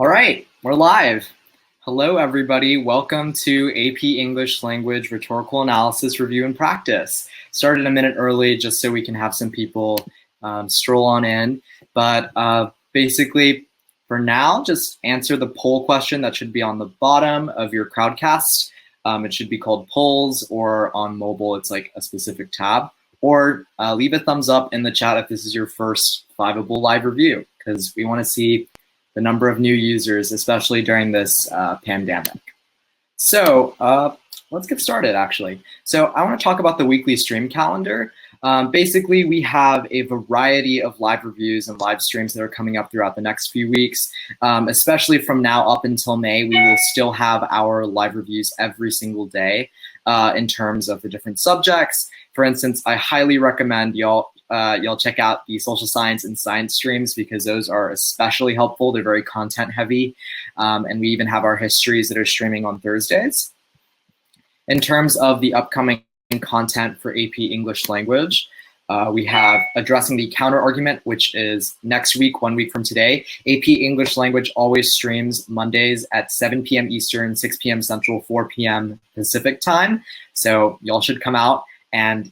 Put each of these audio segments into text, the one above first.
All right, we're live. Hello, everybody. Welcome to AP English Language Rhetorical Analysis Review and Practice. Started a minute early just so we can have some people stroll on in. But basically, for now, just answer the poll question that should be on the bottom of your Crowdcast. It should be called polls, or on mobile, it's like a specific tab. Or leave a thumbs up in the chat if this is your first Fiveable live review, because we want to see the number of new users, especially during this pandemic. So let's get started, actually. So I want to talk about the weekly stream calendar. Basically, we have a variety of live reviews and live streams that are coming up throughout the next few weeks. Especially from now up until May, we will still have our live reviews every single day in terms of the different subjects. For instance, I highly recommend y'all check out the social science and science streams, because those are especially helpful. They're very content heavy. And we even have our histories that are streaming on Thursdays. In terms of the upcoming content for AP English Language, we have addressing the counter argument, which is next week, 1 week from today. AP English Language always streams Mondays at 7 p.m. Eastern, 6 p.m. Central, 4 p.m. Pacific time. So y'all should come out and,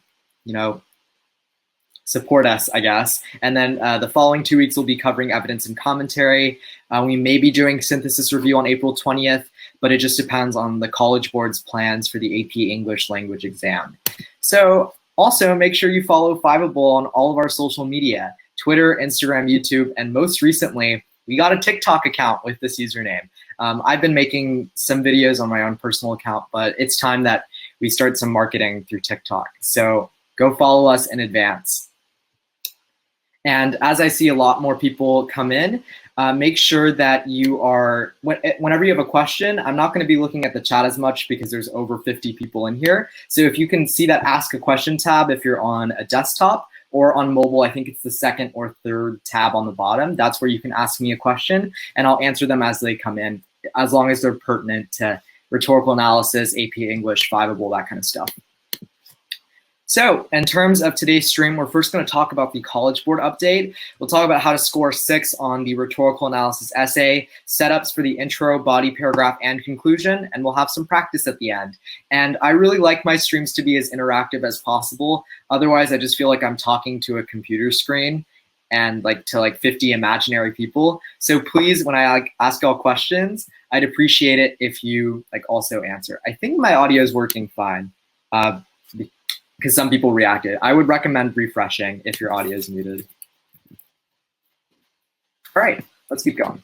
support us, I guess. And then the following 2 weeks will be covering evidence and commentary. We may be doing synthesis review on April 20th, but it just depends on the College Board's plans for the AP English Language exam. So also make sure you follow Fiveable on all of our social media, Twitter, Instagram, YouTube, and most recently, we got a TikTok account with this username. I've been making some videos on my own personal account, but it's time that we start some marketing through TikTok. So go follow us in advance. And as I see a lot more people come in, make sure that you are, whenever you have a question, I'm not going to be looking at the chat as much because there's over 50 people in here. So if you can see that Ask a Question tab, if you're on a desktop, or on mobile, I think it's the second or third tab on the bottom. That's where you can ask me a question, and I'll answer them as they come in, as long as they're pertinent to rhetorical analysis, AP English, Fiveable, that kind of stuff. So in terms of today's stream, we're first going to talk about the College Board update. We'll talk about how to score 6 on the rhetorical analysis essay, setups for the intro, body, paragraph, and conclusion, and we'll have some practice at the end. And I really like my streams to be as interactive as possible. Otherwise, I just feel like I'm talking to a computer screen and to 50 imaginary people. So please, when I ask y'all questions, I'd appreciate it if you also answer. I think my audio is working fine. Because some people reacted. I would recommend refreshing if your audio is muted. All right, let's keep going.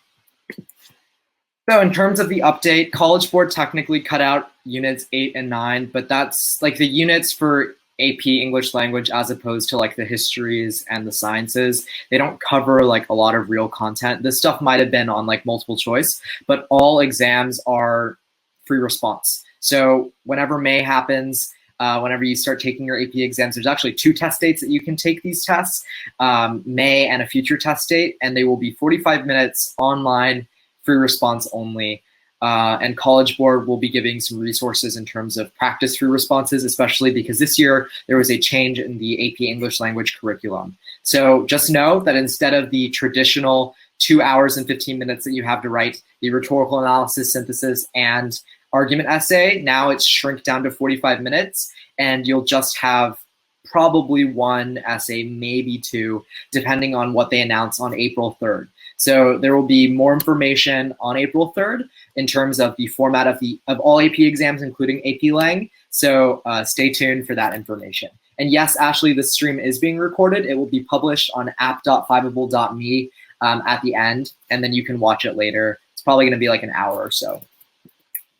So in terms of the update, College Board technically cut out units 8 and 9, but that's the units for AP English Language as opposed to the histories and the sciences. They don't cover a lot of real content. This stuff might have been on multiple choice, but all exams are free response. So whenever May happens, whenever you start taking your AP exams, there's actually 2 test dates that you can take these tests, May and a future test date, and they will be 45 minutes online, free response only. And College Board will be giving some resources in terms of practice free responses, especially because this year there was a change in the AP English Language curriculum. So just know that instead of the traditional 2 hours and 15 minutes that you have to write the rhetorical analysis, synthesis, and argument essay, now it's shrink down to 45 minutes, and you'll just have probably 1 essay, maybe 2, depending on what they announce on April 3rd. So there will be more information on April 3rd in terms of the format of all AP exams, including AP Lang. So stay tuned for that information. And yes, Ashley, this stream is being recorded. It will be published on app.fiveable.me at the end, and then you can watch it later. It's probably going to be an hour or so.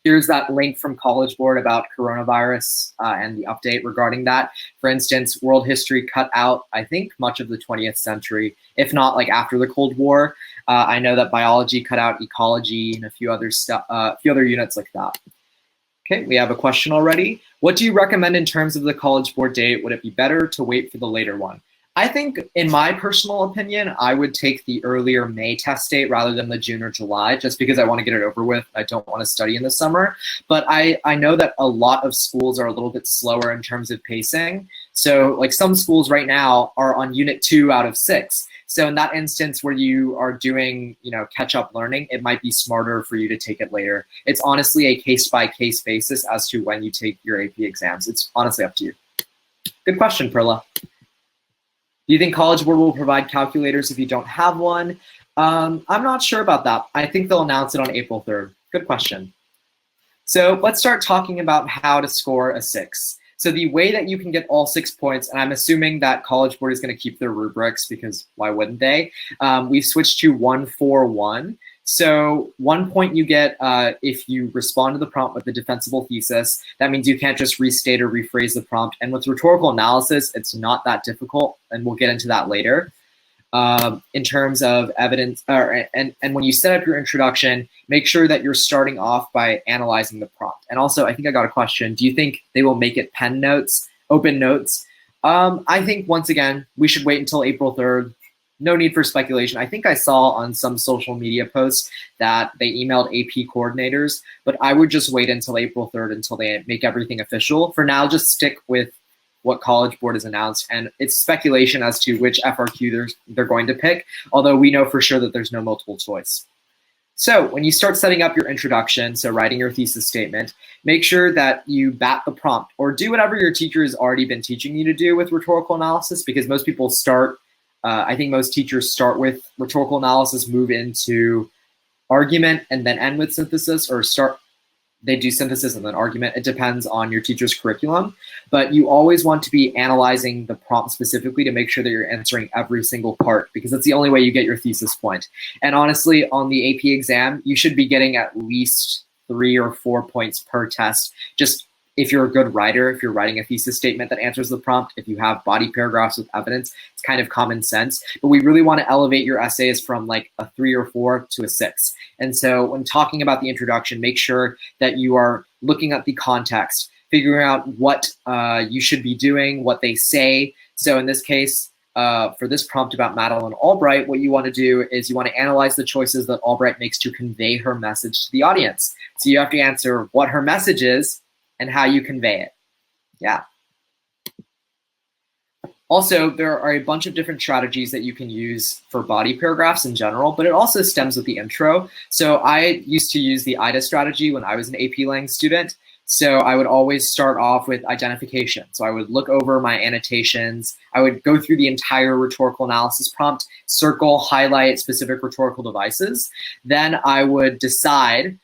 Here's that link from College Board about coronavirus and the update regarding that. For instance, world history cut out, I think, much of the 20th century, if not after the Cold War. I know that biology cut out ecology and a few other units like that. Okay, we have a question already. What do you recommend in terms of the College Board date? Would it be better to wait for the later one? I think, in my personal opinion, I would take the earlier May test date rather than the June or July, just because I want to get it over with. I don't want to study in the summer. But I know that a lot of schools are a little bit slower in terms of pacing. So some schools right now are on unit 2 out of 6. So in that instance where you are doing, catch-up learning, it might be smarter for you to take it later. It's honestly a case-by-case basis as to when you take your AP exams. It's honestly up to you. Good question, Perla. Do you think College Board will provide calculators if you don't have one? I'm not sure about that. I think they'll announce it on April 3rd. Good question. So let's start talking about how to score a 6. So the way that you can get all 6 points, and I'm assuming that College Board is going to keep their rubrics because why wouldn't they? We've switched to 1-4-1. So 1 point you get if you respond to the prompt with a defensible thesis. That means you can't just restate or rephrase the prompt. And with rhetorical analysis, it's not that difficult, and we'll get into that later. In terms of evidence, and when you set up your introduction, make sure that you're starting off by analyzing the prompt. And also, I think I got a question. Do you think they will make it pen notes, open notes? I think, once again, we should wait until April 3rd. No need for speculation. I think I saw on some social media posts that they emailed AP coordinators, but I would just wait until April 3rd until they make everything official. For now, just stick with what College Board has announced, and it's speculation as to which FRQ they're going to pick, although we know for sure that there's no multiple choice. So when you start setting up your introduction, so writing your thesis statement, make sure that you bat the prompt or do whatever your teacher has already been teaching you to do with rhetorical analysis, because most people start, I think most teachers start with rhetorical analysis, move into argument, and then end with synthesis, or they do synthesis and then argument. It depends on your teacher's curriculum, but you always want to be analyzing the prompt specifically to make sure that you're answering every single part, because that's the only way you get your thesis point. And honestly, on the AP exam, you should be getting at least 3 or 4 points per test. Just if you're a good writer, if you're writing a thesis statement that answers the prompt, if you have body paragraphs with evidence, it's kind of common sense. But we really want to elevate your essays from like a 3 or 4 to a 6. And so when talking about the introduction, make sure that you are looking at the context, figuring out what you should be doing, what they say. So in this case, for this prompt about Madeleine Albright, what you want to do is you want to analyze the choices that Albright makes to convey her message to the audience. So you have to answer what her message is and how you convey it. Yeah. Also, there are a bunch of different strategies that you can use for body paragraphs in general, but it also stems with the intro. So I used to use the IDA strategy when I was an AP Lang student. So I would always start off with identification. So I would look over my annotations. I would go through the entire rhetorical analysis prompt, circle, highlight specific rhetorical devices. Then I would decide.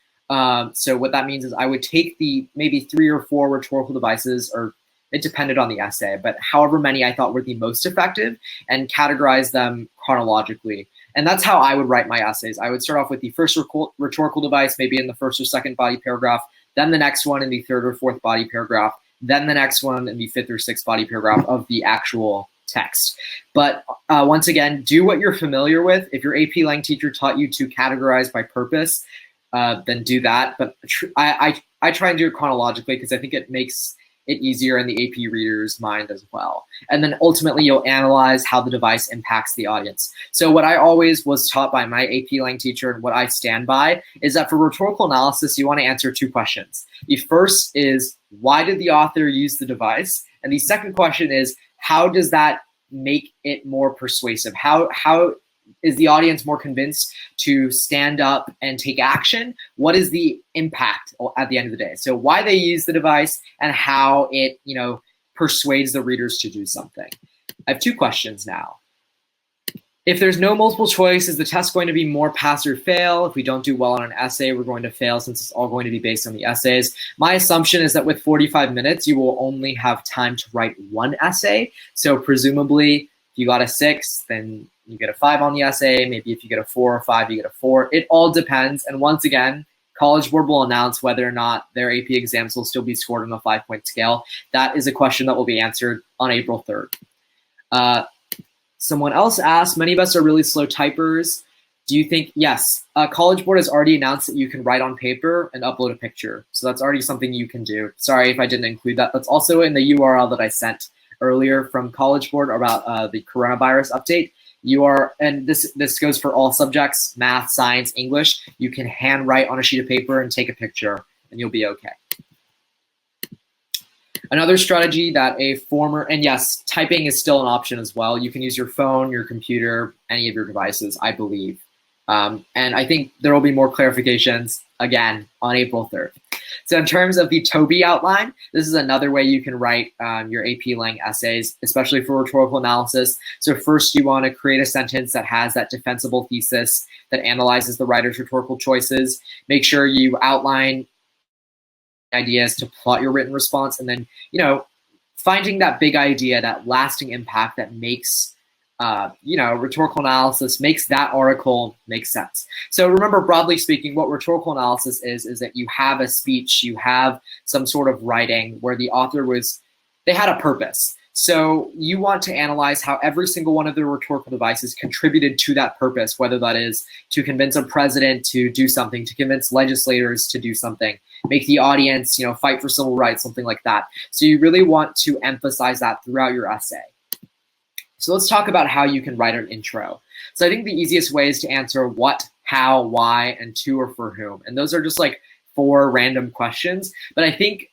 So what that means is I would take the maybe 3 or 4 rhetorical devices, or it depended on the essay, but however many I thought were the most effective, and categorize them chronologically. And that's how I would write my essays. I would start off with the first rhetorical device, maybe in the first or second body paragraph, then the next one in the third or fourth body paragraph, then the next one in the fifth or sixth body paragraph of the actual text. But once again, do what you're familiar with. If your AP Lang teacher taught you to categorize by purpose, then do that. But I try and do it chronologically because I think it makes it easier in the AP reader's mind as well. And then ultimately you'll analyze how the device impacts the audience. So what I always was taught by my AP Lang teacher, and what I stand by, is that for rhetorical analysis, you want to answer 2 questions. The first is, why did the author use the device? And the second question is, how does that make it more persuasive? How is the audience more convinced to stand up and take action? What is the impact at the end of the day? So why they use the device and how it, persuades the readers to do something. I have 2 questions now. If there's no multiple choice, is the test going to be more pass or fail? If we don't do well on an essay, we're going to fail since it's all going to be based on the essays. My assumption is that with 45 minutes, you will only have time to write 1 essay. So presumably, if you got a 6, then you get a 5 on the essay. Maybe if you get a 4 or 5, you get a 4. It all depends. And once again, College Board will announce whether or not their AP exams will still be scored on a 5-point scale. That is a question that will be answered on April 3rd. Someone else asked, many of us are really slow typers. Do you think, yes, College Board has already announced that you can write on paper and upload a picture. So that's already something you can do. Sorry if I didn't include that. That's also in the URL that I sent earlier from College Board about the coronavirus update. And this goes for all subjects, math, science, English. You can handwrite on a sheet of paper and take a picture, and you'll be okay. Another strategy that a former, and yes, typing is still an option as well. You can use your phone, your computer, any of your devices, I believe. And I think there will be more clarifications, again, on April 3rd. So in terms of the Toby outline, this is another way you can write your AP Lang essays, especially for rhetorical analysis. So first you want to create a sentence that has that defensible thesis that analyzes the writer's rhetorical choices. Make sure you outline ideas to plot your written response, and then, finding that big idea, that lasting impact that makes rhetorical analysis, makes that article make sense. So remember, broadly speaking, what rhetorical analysis is that you have a speech, you have some sort of writing where the author they had a purpose. So you want to analyze how every single one of the rhetorical devices contributed to that purpose, whether that is to convince a president to do something, to convince legislators to do something, make the audience, fight for civil rights, something like that. So you really want to emphasize that throughout your essay. So let's talk about how you can write an intro. So I think the easiest way is to answer what, how, why, and to or for whom. And those are just like 4 random questions. But I think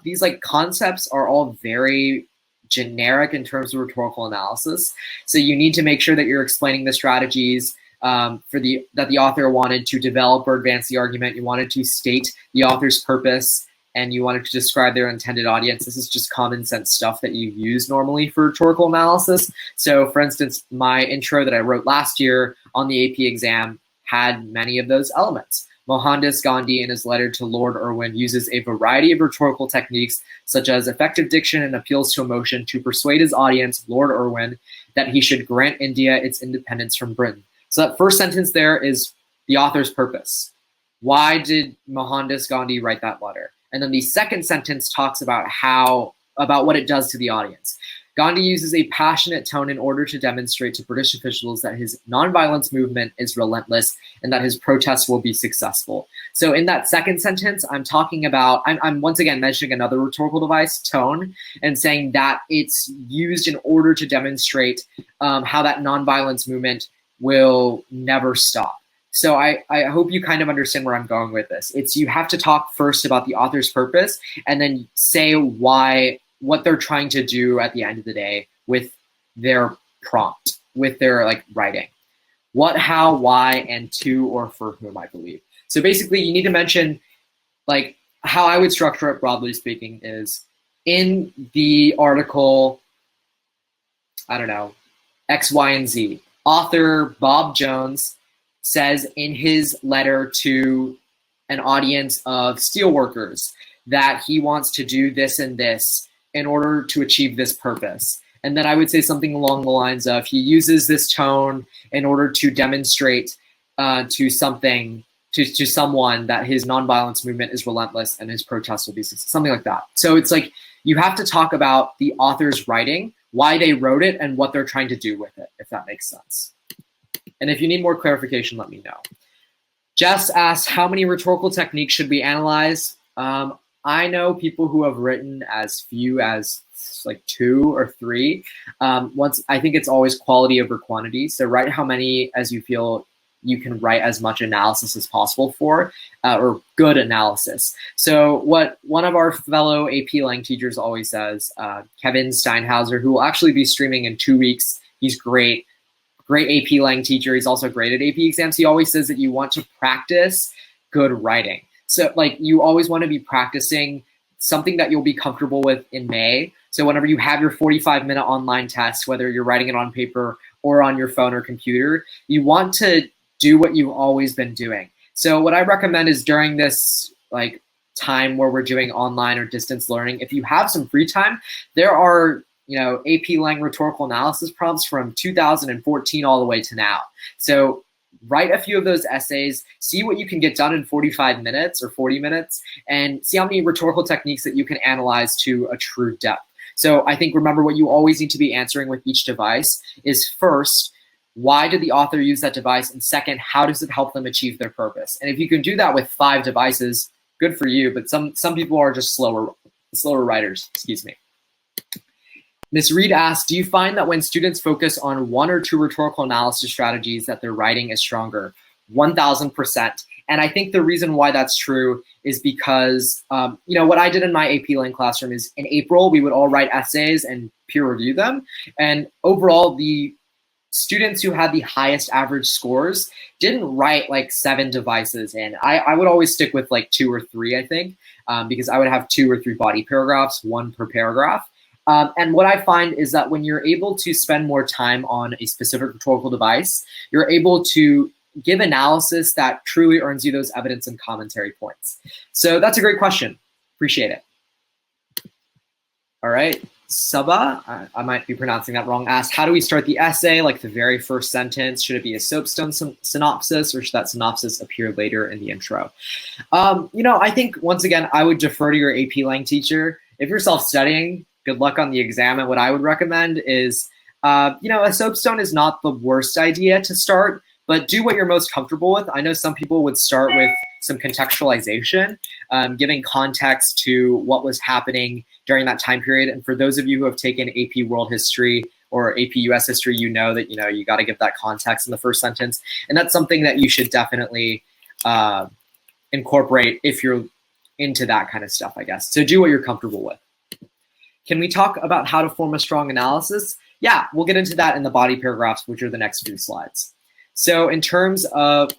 these concepts are all very generic in terms of rhetorical analysis. So you need to make sure that you're explaining the strategies that the author wanted to develop or advance the argument. You wanted to state the author's purpose, and you wanted to describe their intended audience. This is just common sense stuff that you use normally for rhetorical analysis. So for instance, my intro that I wrote last year on the AP exam had many of those elements. Mohandas Gandhi, in his letter to Lord Irwin, uses a variety of rhetorical techniques, such as effective diction and appeals to emotion, to persuade his audience, Lord Irwin, that he should grant India its independence from Britain. So that first sentence there is the author's purpose. Why did Mohandas Gandhi write that letter? And then the second sentence talks about what it does to the audience. Gandhi uses a passionate tone in order to demonstrate to British officials that his nonviolence movement is relentless and that his protests will be successful. So in that second sentence, I'm talking about, I'm once again mentioning another rhetorical device, tone, and saying that it's used in order to demonstrate how that nonviolence movement will never stop. So I hope you kind of understand where I'm going with this. You have to talk first about the author's purpose and then say what they're trying to do at the end of the day with their prompt, with their writing. What, how, why, and to or for whom, I believe. So basically you need to mention, how I would structure it broadly speaking is, in the article, I don't know, X, Y, and Z, author Bob Jones says in his letter to an audience of steelworkers that he wants to do this and this in order to achieve this purpose. And then I would say something along the lines of, he uses this tone in order to demonstrate to someone that his nonviolence movement is relentless and his protests will be successful, something like that. So it's you have to talk about the author's writing, why they wrote it, and what they're trying to do with it, if that makes sense. And if you need more clarification, let me know. Jess asks, how many rhetorical techniques should we analyze? I know people who have written as few as 2 or 3. I think it's always quality over quantity. So write how many as you feel you can write as much analysis as possible for, or good analysis. So what one of our fellow AP Lang teachers always says, Kevin Steinhauser, who will actually be streaming in 2 weeks, he's great AP Lang teacher. He's also great at AP exams. He always says that you want to practice good writing. So you always want to be practicing something that you'll be comfortable with in May. So whenever you have your 45-minute online test, whether you're writing it on paper or on your phone or computer, you want to do what you've always been doing. So what I recommend is during this time where we're doing online or distance learning, if you have some free time, there are AP Lang rhetorical analysis prompts from 2014 all the way to now. So write a few of those essays, see what you can get done in 45 minutes or 40 minutes, and see how many rhetorical techniques that you can analyze to a true depth. So I think, remember, what you always need to be answering with each device is, first, why did the author use that device? And second, how does it help them achieve their purpose? And if you can do that with 5 devices, good for you, but some people are just slower writers, excuse me. Ms. Reed asks, do you find that when students focus on 1 or 2 rhetorical analysis strategies that their writing is stronger? 1000%. And I think the reason why that's true is because, what I did in my AP Lang classroom is in April, we would all write essays and peer review them. And overall, the students who had the highest average scores didn't write like 7 devices in. I would always stick with like 2 or 3, I think, because I would have 2 or 3 body paragraphs, 1 per paragraph. And what I find is that when you're able to spend more time on a specific rhetorical device, you're able to give analysis that truly earns you those evidence and commentary points. So that's a great question. Appreciate it. All right. Saba, I might be pronouncing that wrong, asked, how do we start the essay? Like the very first sentence, should it be a soapstone synopsis, or should that synopsis appear later in the intro? I think, once again, I would defer to your AP Lang teacher. If you're self-studying, good luck on the exam. And what I would recommend is, a soapstone is not the worst idea to start, but do what you're most comfortable with. I know some people would start with some contextualization, giving context to what was happening during that time period. And for those of you who have taken AP World History or AP US History, you know that you got to give that context in the first sentence. And that's something that you should definitely incorporate if you're into that kind of stuff, I guess. So do what you're comfortable with. Can we talk about how to form a strong analysis? Yeah, we'll get into that in the body paragraphs, which are the next few slides. So in terms of,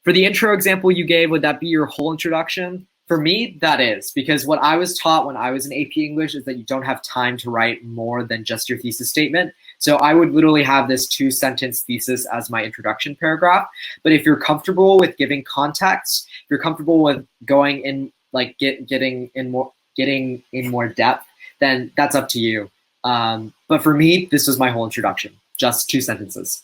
for the intro example you gave, would that be your whole introduction? For me, that is, because what I was taught when I was in AP English is that you don't have time to write more than just your thesis statement. So I would literally have this 2-sentence thesis as my introduction paragraph. But if you're comfortable with giving context, if you're comfortable with going in, like getting in more depth, then that's up to you. But for me, this was my whole introduction, just 2 sentences.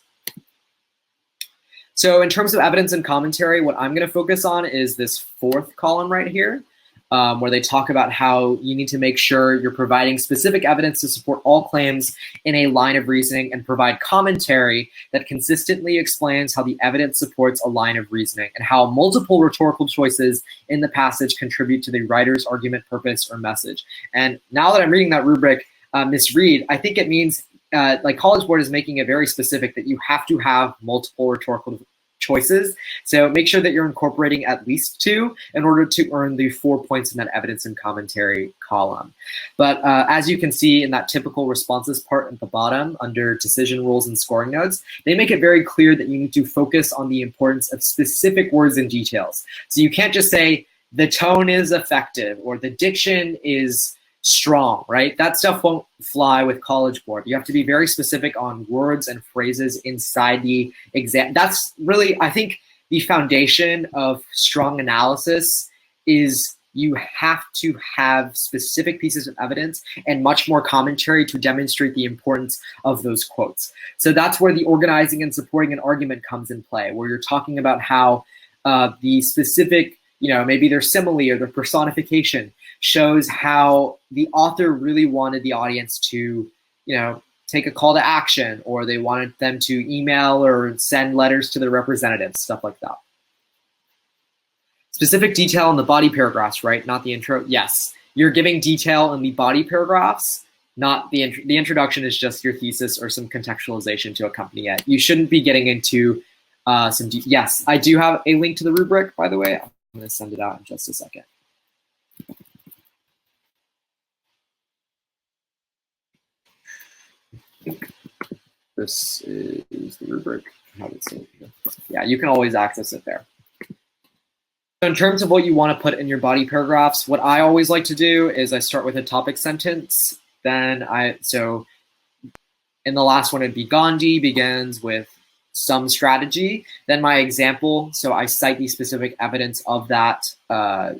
So in terms of evidence and commentary, what I'm going to focus on is this 4th column right here, where they talk about how you need to make sure you're providing specific evidence to support all claims in a line of reasoning and provide commentary that consistently explains how the evidence supports a line of reasoning and how multiple rhetorical choices in the passage contribute to the writer's argument, purpose, or message. And now that I'm reading that rubric, misread, I think it means like College Board is making it very specific that you have to have multiple rhetorical choices. So make sure that you're incorporating at least 2 in order to earn the 4 points in that evidence and commentary column. But as you can see in that typical responses part at the bottom under decision rules and scoring notes, they make it very clear that you need to focus on the importance of specific words and details. So you can't just say the tone is effective or the diction is strong, right? That stuff won't fly with College Board. You have to be very specific on words and phrases inside the exam. That's really, I think, the foundation of strong analysis is you have to have specific pieces of evidence and much more commentary to demonstrate the importance of those quotes. So that's where the organizing and supporting an argument comes in play, where you're talking about how the specific, maybe their simile or their personification shows how the author really wanted the audience to, take a call to action, or they wanted them to email or send letters to their representatives, stuff like that. Specific detail in the body paragraphs, right? Not the intro. Yes, you're giving detail in the body paragraphs, not the the introduction is just your thesis or some contextualization to accompany it. You shouldn't be getting into yes, I do have a link to the rubric, by the way. I'm going to send it out in just a second. This is the rubric. Yeah, you can always access it there. So in terms of what you want to put in your body paragraphs, what I always like to do is I start with a topic sentence. Then so in the last one, it'd be Gandhi begins with some strategy. Then my example, so I cite the specific evidence of that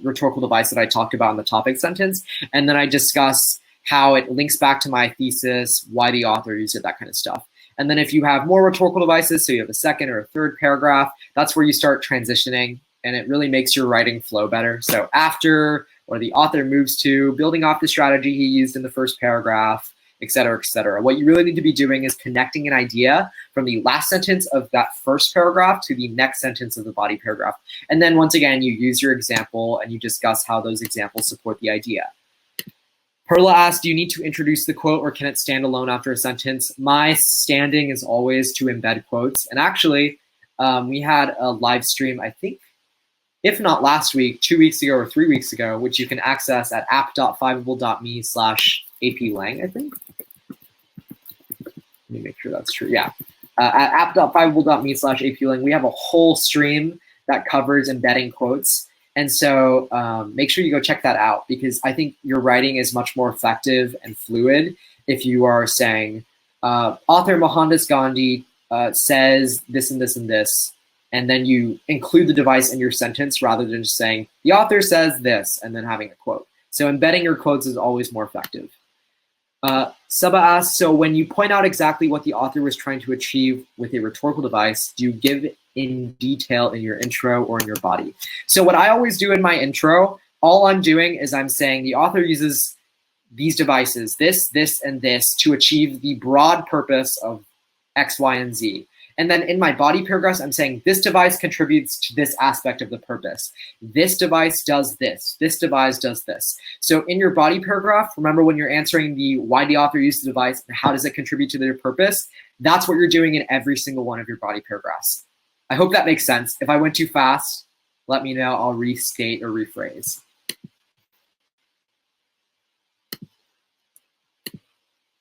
rhetorical device that I talked about in the topic sentence. And then I discuss how it links back to my thesis, why the author used it, that kind of stuff. And then if you have more rhetorical devices, so you have a 2nd or a 3rd paragraph, that's where you start transitioning, and it really makes your writing flow better. So after, or the author moves to, building off the strategy he used in the first paragraph, et cetera, et cetera. What you really need to be doing is connecting an idea from the last sentence of that first paragraph to the next sentence of the body paragraph. And then once again, you use your example and you discuss how those examples support the idea. Perla asked, do you need to introduce the quote or can it stand alone after a sentence? My standing is always to embed quotes. And actually, we had a live stream, I think if not last week, 2 weeks ago, or 3 weeks ago, which you can access at app.fiveable.me/aplang, I think. Let me make sure that's true. Yeah. At app.fiveable.me/aplang, we have a whole stream that covers embedding quotes. And so make sure you go check that out, because I think your writing is much more effective and fluid if you are saying, author Mohandas Gandhi says this and this and this, and then you include the device in your sentence rather than just saying, the author says this, and then having a quote. So embedding your quotes is always more effective. Saba asks, so when you point out exactly what the author was trying to achieve with a rhetorical device, do you give in detail in your intro or in your body? So what I always do in my intro, all I'm doing is I'm saying the author uses these devices, this, and this, to achieve the broad purpose of X, Y, and Z. And then in my body paragraphs, I'm saying this device contributes to this aspect of the purpose. This device does this. This device does this. So in your body paragraph, remember when you're answering the why the author used the device and how does it contribute to their purpose, that's what you're doing in every single one of your body paragraphs. I hope that makes sense. If I went too fast, let me know. I'll restate or rephrase.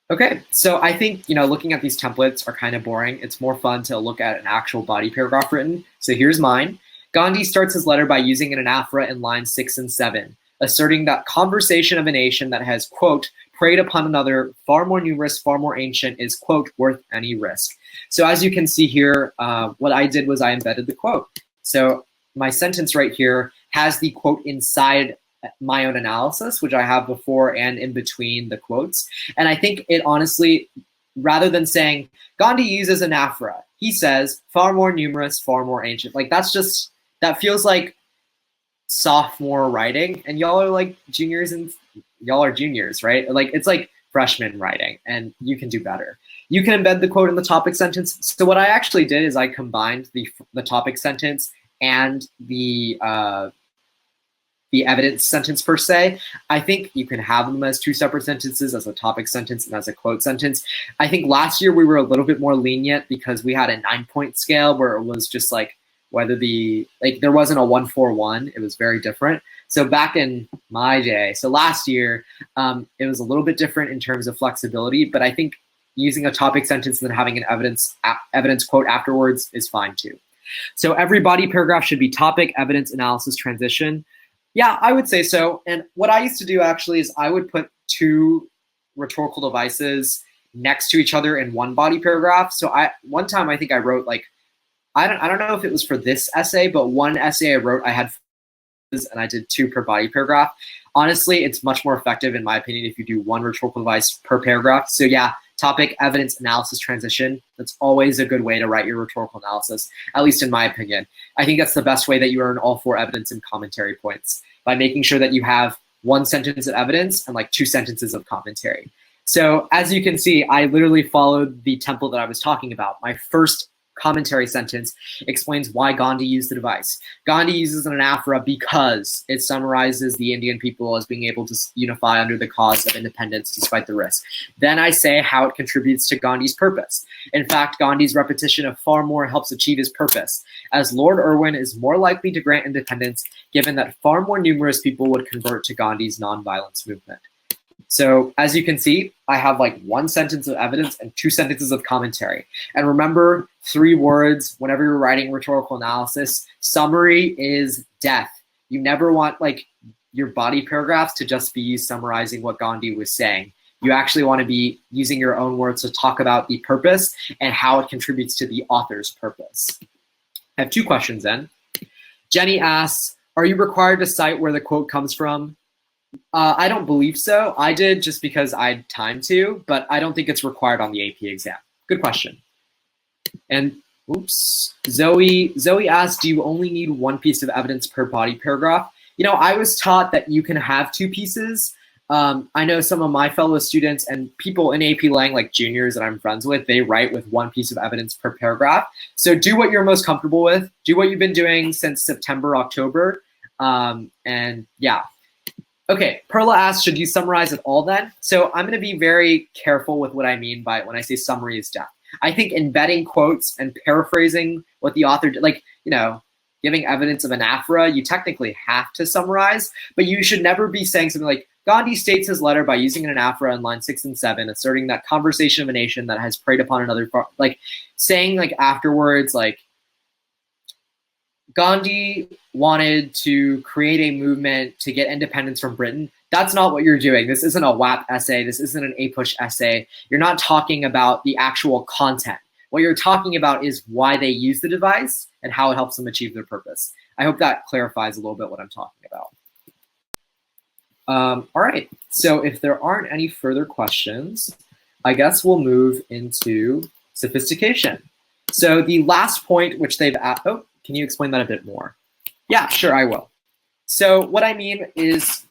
Okay, so I think, looking at these templates are kind of boring. It's more fun to look at an actual body paragraph written. So here's mine. Gandhi starts his letter by using an anaphora in lines 6 and 7, asserting that conversation of a nation that has, quote, preyed upon another, far more numerous, far more ancient, is, quote, worth any risk. So as you can see here, what I did was I embedded the quote. So my sentence right here has the quote inside my own analysis, which I have before and in between the quotes. And I think it honestly, rather than saying Gandhi uses anaphora, he says far more numerous, far more ancient. Like that feels like sophomore writing, and y'all are like juniors, and y'all are juniors, right? Like it's like freshman writing, and you can do better. You can embed the quote in the topic sentence. So what I actually did is I combined the topic sentence and the evidence sentence per se. I think you can have them as two separate sentences, as a topic sentence and as a quote sentence. I think last year we were a little bit more lenient because we had a 9-point scale where it was just like whether there wasn't a 1-4-1. It was very different. So back in my day, so last year, it was a little bit different in terms of flexibility, but I think using a topic sentence and then having an evidence quote afterwards is fine too. So every body paragraph should be topic, evidence, analysis, transition. Yeah, I would say so. And what I used to do actually is I would put two rhetorical devices next to each other in one body paragraph. So one time I think I wrote like, I don't know if it was for this essay, but one essay I wrote, I had and I did 2 per body paragraph. Honestly, it's much more effective in my opinion if you do one rhetorical device per paragraph. So yeah, topic, evidence, analysis, transition. That's always a good way to write your rhetorical analysis, at least in my opinion. I think that's the best way that you earn all 4 evidence and commentary points, by making sure that you have 1 sentence of evidence and like 2 sentences of commentary. So as you can see, I literally followed the template that I was talking about. My first commentary sentence explains why Gandhi used the device. Gandhi uses an anaphora because it summarizes the Indian people as being able to unify under the cause of independence despite the risk. Then I say how it contributes to Gandhi's purpose. In fact, Gandhi's repetition of far more helps achieve his purpose, as Lord Irwin is more likely to grant independence given that far more numerous people would convert to Gandhi's nonviolence movement. So as you can see, I have like 1 sentence of evidence and 2 sentences of commentary. And remember 3 words whenever you're writing rhetorical analysis. Summary is death. You never want like your body paragraphs to just be you summarizing what Gandhi was saying. You actually want to be using your own words to talk about the purpose and how it contributes to the author's purpose. I have 2 questions then. Jenny asks, are you required to cite where the quote comes from? I don't believe so. I did just because I had time to, but I don't think it's required on the AP exam. Good question. And oops, Zoe asked, do you only need 1 piece of evidence per body paragraph? I was taught that you can have 2 pieces. I know some of my fellow students and people in AP Lang, like juniors that I'm friends with, they write with 1 piece of evidence per paragraph. So do what you're most comfortable with. Do what you've been doing since September, October. And yeah. Okay, Perla asks, should you summarize it all then? So I'm going to be very careful with what I mean by when I say summary is death. I think embedding quotes and paraphrasing what the author did, like, giving evidence of anaphora, you technically have to summarize, but you should never be saying something like, Gandhi states his letter by using an anaphora in lines 6 and 7, asserting that conversation of a nation that has preyed upon another, like saying like afterwards, like Gandhi wanted to create a movement to get independence from Britain. That's not what you're doing. This isn't a WAP essay. This isn't an A-push essay. You're not talking about the actual content. What you're talking about is why they use the device and how it helps them achieve their purpose. I hope that clarifies a little bit what I'm talking about. All right, so if there aren't any further questions, I guess we'll move into sophistication. So the last point which they've asked, oh, can you explain that a bit more? Yeah, sure, I will. So what I mean is,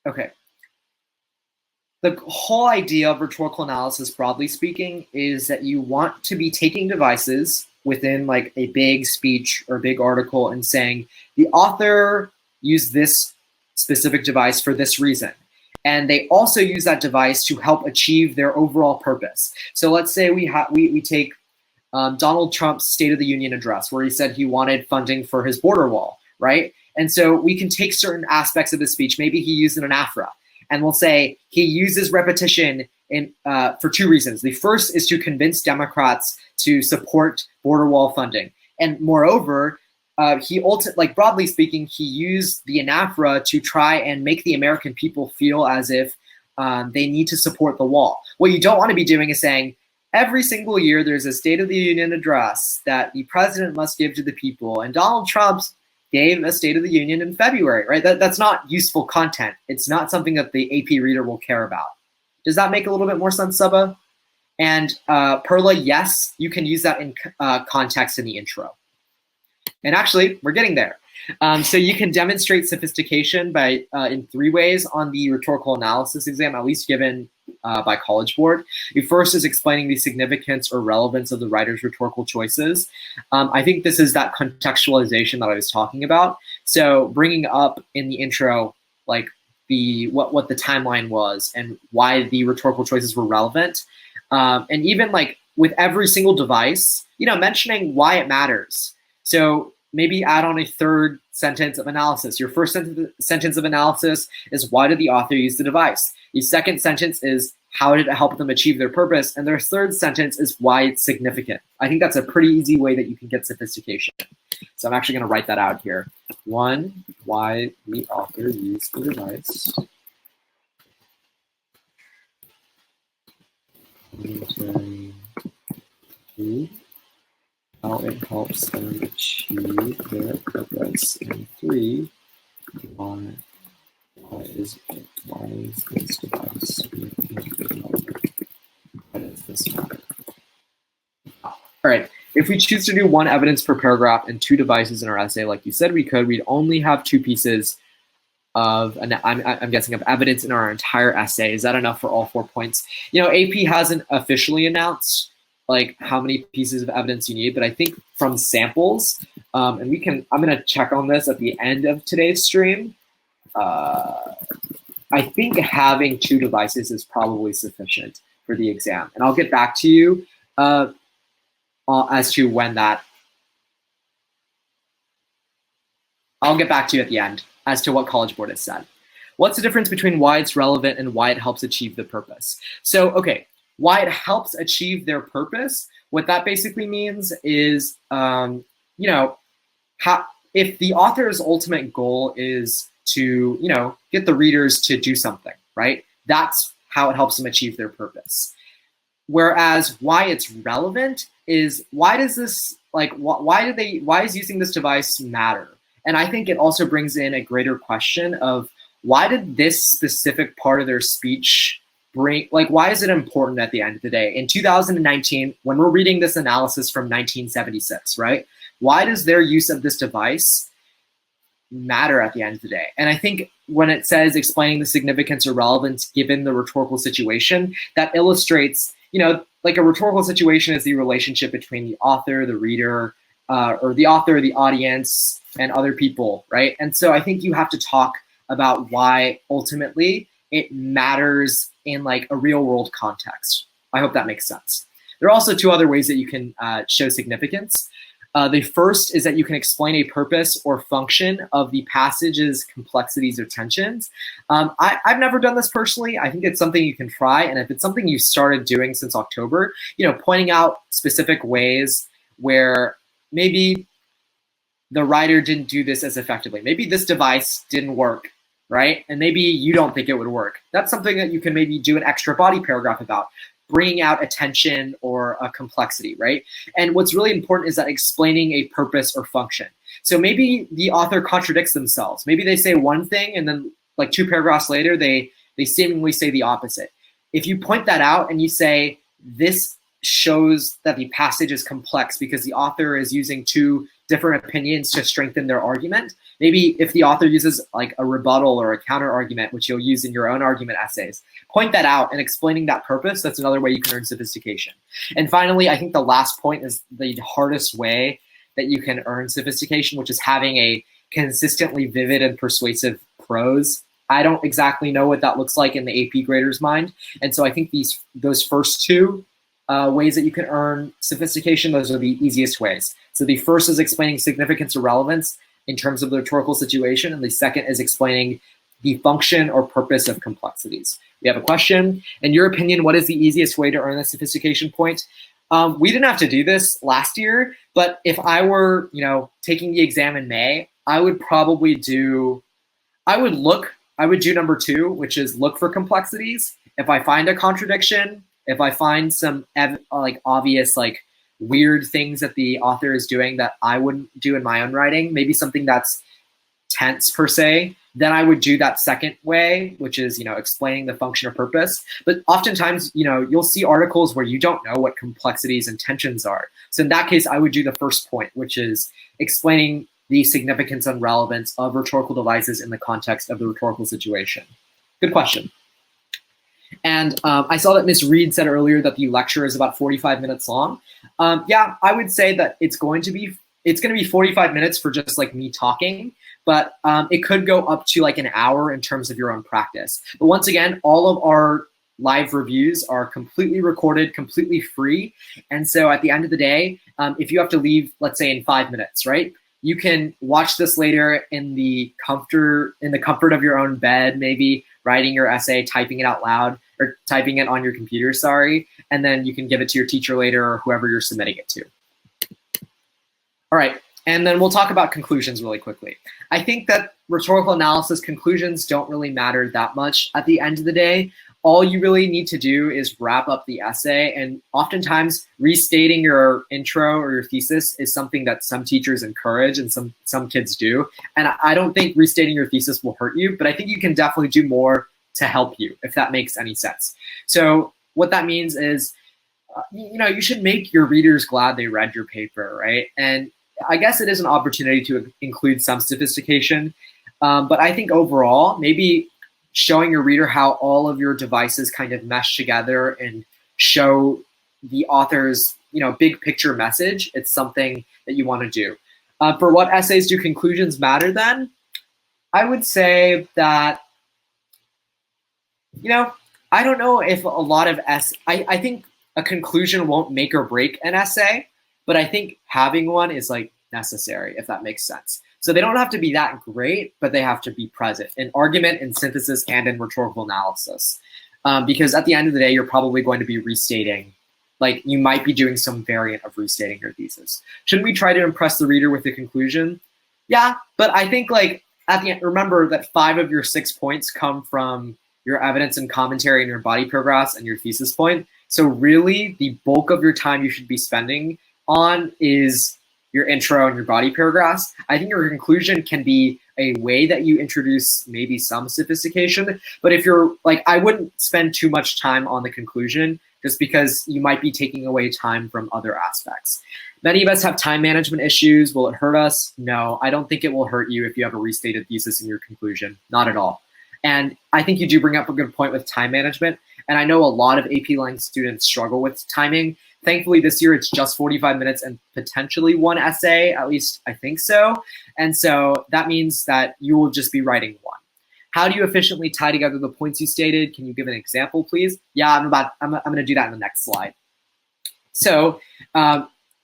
okay, the whole idea of rhetorical analysis, broadly speaking, is that you want to be taking devices within like a big speech or big article and saying, the author used this specific device for this reason. And they also use that device to help achieve their overall purpose. So let's say we take Donald Trump's State of the Union address, where he said he wanted funding for his border wall, right? And so we can take certain aspects of his speech. Maybe he used an anaphora, and we'll say he uses repetition for two reasons. The first is to convince Democrats to support border wall funding, and moreover, like broadly speaking, he used the anaphora to try and make the American people feel as if they need to support the wall. What you don't want to be doing is saying, every single year there's a State of the Union address that the president must give to the people, and Donald Trump gave a State of the Union in February, right? That's not useful content. It's not something that the AP reader will care about. Does that make a little bit more sense, Saba? And Perla, yes, you can use that in context in the intro. And actually, we're getting there. So you can demonstrate sophistication by in 3 ways on the rhetorical analysis exam, at least given by College Board. The first is explaining the significance or relevance of the writer's rhetorical choices. I think this is that contextualization that I was talking about. So bringing up in the intro, like what the timeline was and why the rhetorical choices were relevant. And even like with every single device, mentioning why it matters. So maybe add on a 3rd sentence of analysis. Your first sentence of analysis is, why did the author use the device? The second sentence is, how did it help them achieve their purpose? And their 3rd sentence is why it's significant. I think that's a pretty easy way that you can get sophistication. So I'm actually going to write that out here. 1, why the author used the device. 2, how it helps them achieve their purpose. And 3, why is this device? Why does this matter? All right. If we choose to do 1 evidence per paragraph and 2 devices in our essay, like you said we could, we'd only have 2 pieces of, I'm guessing, of evidence in our entire essay. Is that enough for all 4 points? AP hasn't officially announced like how many pieces of evidence you need, but I think from samples, and I'm going to check on this at the end of today's stream. I think having 2 devices is probably sufficient for the exam, and I'll get back to you as to when that. I'll get back to you at the end as to what College Board has said. What's the difference between why it's relevant and why it helps achieve the purpose? So, okay, why it helps achieve their purpose, what that basically means is, if the author's ultimate goal is to, get the readers to do something, right? That's how it helps them achieve their purpose. Whereas why it's relevant is, why does this, why is using this device matter? And I think it also brings in a greater question of, why did this specific part of their speech why is it important at the end of the day? In 2019, when we're reading this analysis from 1976, right? Why does their use of this device matter at the end of the day? And I think when it says explaining the significance or relevance given the rhetorical situation, that illustrates, like a rhetorical situation is the relationship between the author, the reader, or the author, the audience, and other people, right? And so I think you have to talk about why ultimately it matters in like a real world context. I hope that makes sense. There are also 2 other ways that you can show significance. The first is that you can explain a purpose or function of the passage's complexities or tensions. I've never done this personally. I think it's something you can try, and if it's something you started doing since October, pointing out specific ways where maybe the writer didn't do this as effectively. Maybe this device didn't work, right? And maybe you don't think it would work. That's something that you can maybe do an extra body paragraph about, bringing out a tension or a complexity, right? And what's really important is that explaining a purpose or function. So maybe the author contradicts themselves. Maybe they say one thing and then like 2 paragraphs later, they seemingly say the opposite. If you point that out and you say, this shows that the passage is complex because the author is using 2 different opinions to strengthen their argument. Maybe if the author uses like a rebuttal or a counter argument, which you'll use in your own argument essays, point that out and explaining that purpose. That's another way you can earn sophistication. And finally, I think the last point is the hardest way that you can earn sophistication, which is having a consistently vivid and persuasive prose. I don't exactly know what that looks like in the AP grader's mind. And so I think those first 2 ways that you can earn sophistication, those are the easiest ways. So the first is explaining significance or relevance in terms of the rhetorical situation, and the second is explaining the function or purpose of complexities. We have a question. In your opinion, what is the easiest way to earn the sophistication point? We didn't have to do this last year, but if I were, taking the exam in May, I would probably do number 2, which is look for complexities. If I find a contradiction, if I find some obvious weird things that the author is doing that I wouldn't do in my own writing, maybe something that's tense per se, then I would do that second way, which is, explaining the function or purpose. But oftentimes, you'll see articles where you don't know what complexities and tensions are. So in that case, I would do the first point, which is explaining the significance and relevance of rhetorical devices in the context of the rhetorical situation. Good question. And I saw that Ms. Reed said earlier that the lecture is about 45 minutes long. Yeah, I would say that it's going to be 45 minutes for just like me talking, but it could go up to like an hour in terms of your own practice. But once again, all of our live reviews are completely recorded, completely free. And so at the end of the day, if you have to leave, let's say in 5 minutes, right? You can watch this later in the comfort of your own bed, maybe writing your essay, typing it out loud, or typing it on your computer, sorry, and then you can give it to your teacher later or whoever you're submitting it to. All right, and then we'll talk about conclusions really quickly. I think that rhetorical analysis conclusions don't really matter that much at the end of the day. All you really need to do is wrap up the essay, and oftentimes restating your intro or your thesis is something that some teachers encourage and some kids do. And I don't think restating your thesis will hurt you, but I think you can definitely do more to help you, if that makes any sense. So what that means is, you should make your readers glad they read your paper, right? And I guess it is an opportunity to include some sophistication, but I think overall, maybe showing your reader how all of your devices kind of mesh together and show the author's, big picture message, it's something that you want to do. For what essays do conclusions matter then? I would say that, I don't know if a lot of I think a conclusion won't make or break an essay, but I think having one is necessary, if that makes sense. So they don't have to be that great, but they have to be present in argument, in synthesis, and in rhetorical analysis. Because at the end of the day, you're probably going to be restating, you might be doing some variant of restating your thesis. Shouldn't we try to impress the reader with the conclusion? Yeah, but I think at the end, remember that 5 of your 6 points come from your evidence and commentary and your body paragraphs and your thesis point. So really, the bulk of your time you should be spending on is your intro and your body paragraphs. I think your conclusion can be a way that you introduce maybe some sophistication, but if you're I wouldn't spend too much time on the conclusion just because you might be taking away time from other aspects. Many of us have time management issues. Will it hurt us? No, I don't think it will hurt you if you have a restated thesis in your conclusion, not at all. And I think you do bring up a good point with time management. And I know a lot of AP Lang students struggle with timing. Thankfully, this year it's just 45 minutes and potentially 1 essay, at least I think so. And so that means that you will just be writing 1. How do you efficiently tie together the points you stated? Can you give an example, please? Yeah, I'm going to do that in the next slide. So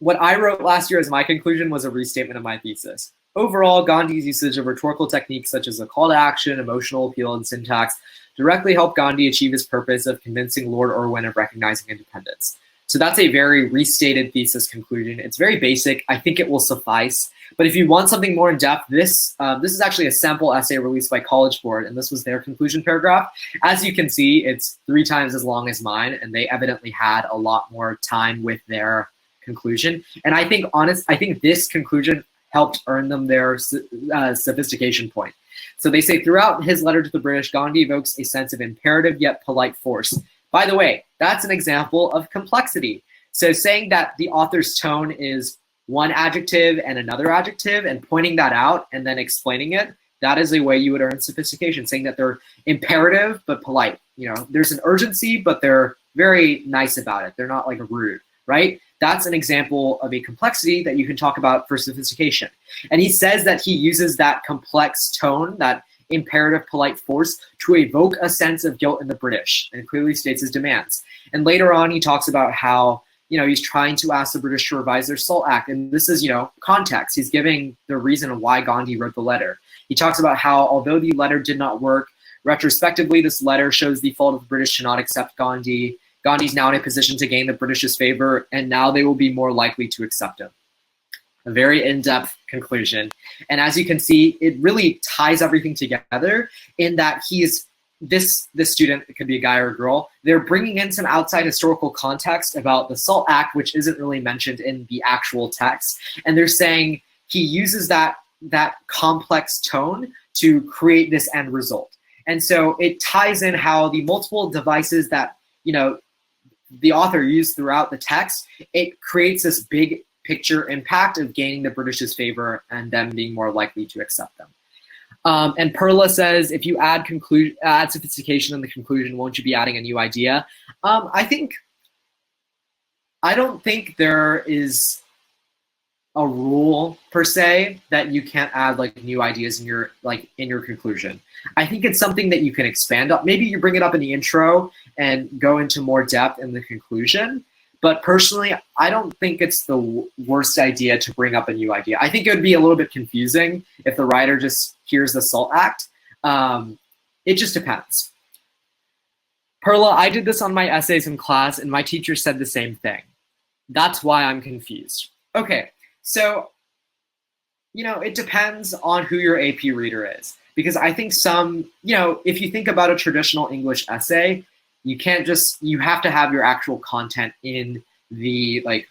What I wrote last year as my conclusion was a restatement of my thesis. Overall, Gandhi's usage of rhetorical techniques such as a call to action, emotional appeal, and syntax directly helped Gandhi achieve his purpose of convincing Lord Irwin of recognizing independence. So that's a very restated thesis conclusion. It's very basic. I think it will suffice. But if you want something more in depth, this is actually a sample essay released by College Board, and this was their conclusion paragraph. As you can see, it's 3 times as long as mine, and they evidently had a lot more time with their conclusion. And I think this conclusion helped earn them their sophistication point. So they say, throughout his letter to the British, Gandhi evokes a sense of imperative yet polite force. By the way, that's an example of complexity. So saying that the author's tone is one adjective and another adjective and pointing that out and then explaining it, that is a way you would earn sophistication, saying that they're imperative but polite. You know, there's an urgency, but they're very nice about it. They're not like rude, right? That's an example of a complexity that you can talk about for sophistication. And he says that he uses that complex tone, that imperative polite force, to evoke a sense of guilt in the British, and clearly states his demands. And later on, he talks about how, you know, he's trying to ask the British to revise their SALT Act. And this is, you know, context. He's giving the reason why Gandhi wrote the letter. He talks about how, although the letter did not work, retrospectively, this letter shows the fault of the British to not accept Gandhi. Gandhi's now in a position to gain the British's favor, and now they will be more likely to accept him. A very in-depth conclusion. And as you can see, it really ties everything together in that he's this student, it could be a guy or a girl, they're bringing in some outside historical context about the SALT Act, which isn't really mentioned in the actual text. And they're saying he uses that complex tone to create this end result. And so it ties in how the multiple devices that, you know, the author used throughout the text, it creates this big picture impact of gaining the British's favor and them being more likely to accept them. And Perla says, if you add sophistication in the conclusion, won't you be adding a new idea? I don't think there is a rule per se that you can't add like new ideas in your conclusion. I think it's something that you can expand up. Maybe you bring it up in the intro and go into more depth in the conclusion. But personally, I don't think it's the worst idea to bring up a new idea. I think it would be a little bit confusing if the writer just hears the SALT Act. It just depends. Perla, I did this on my essays in class, and my teacher said the same thing. That's why I'm confused. Okay, so, you know, it depends on who your AP reader is. Because I think some, you know, if you think about a traditional English essay, you have to have your actual content in the like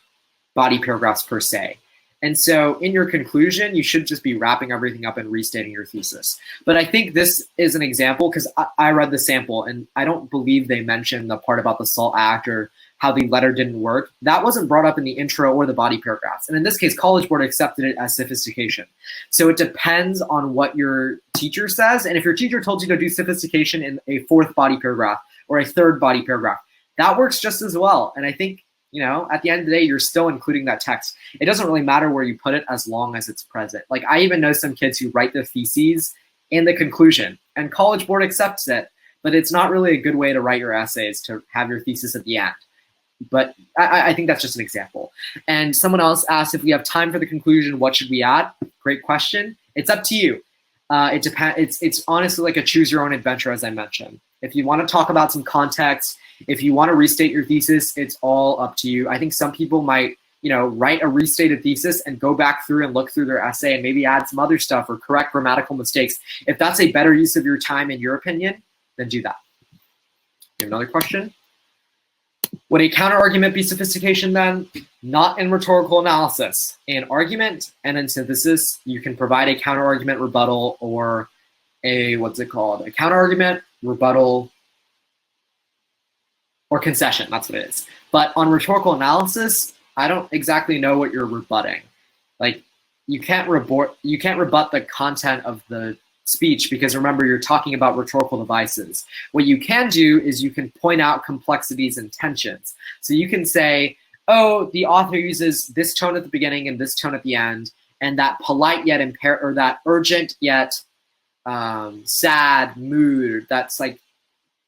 body paragraphs per se. And so in your conclusion, you should just be wrapping everything up and restating your thesis. But I think this is an example because I read the sample and I don't believe they mentioned the part about the SALT Act or how the letter didn't work. That wasn't brought up in the intro or the body paragraphs. And in this case, College Board accepted it as sophistication. So it depends on what your teacher says. And if your teacher told you to do sophistication in a 4th body paragraph or a 3rd body paragraph, that works just as well. And I think, you know, at the end of the day, you're still including that text. It doesn't really matter where you put it as long as it's present. Like I even know some kids who write their theses in the conclusion and College Board accepts it, but it's not really a good way to write your essays to have your thesis at the end. But I think that's just an example. And someone else asked if we have time for the conclusion, what should we add? Great question. It's up to you. It depends. It's honestly like a choose your own adventure, as I mentioned. If you want to talk about some context, if you want to restate your thesis, it's all up to you. I think some people might, you know, write a restated thesis and go back through and look through their essay and maybe add some other stuff or correct grammatical mistakes. If that's a better use of your time, in your opinion, then do that. You have another question? Would a counter-argument be sophistication then? Not in rhetorical analysis. In argument and in synthesis, you can provide a counter-argument rebuttal or a, what's it called? A counter-argument, rebuttal, or concession, that's what it is. But on rhetorical analysis, I don't exactly know what you're rebutting. Like, you can't rebut the content of the speech because remember, you're talking about rhetorical devices. What you can do is you can point out complexities and tensions. So you can say, oh, the author uses this tone at the beginning and this tone at the end, and that polite yet or that urgent yet sad mood that's like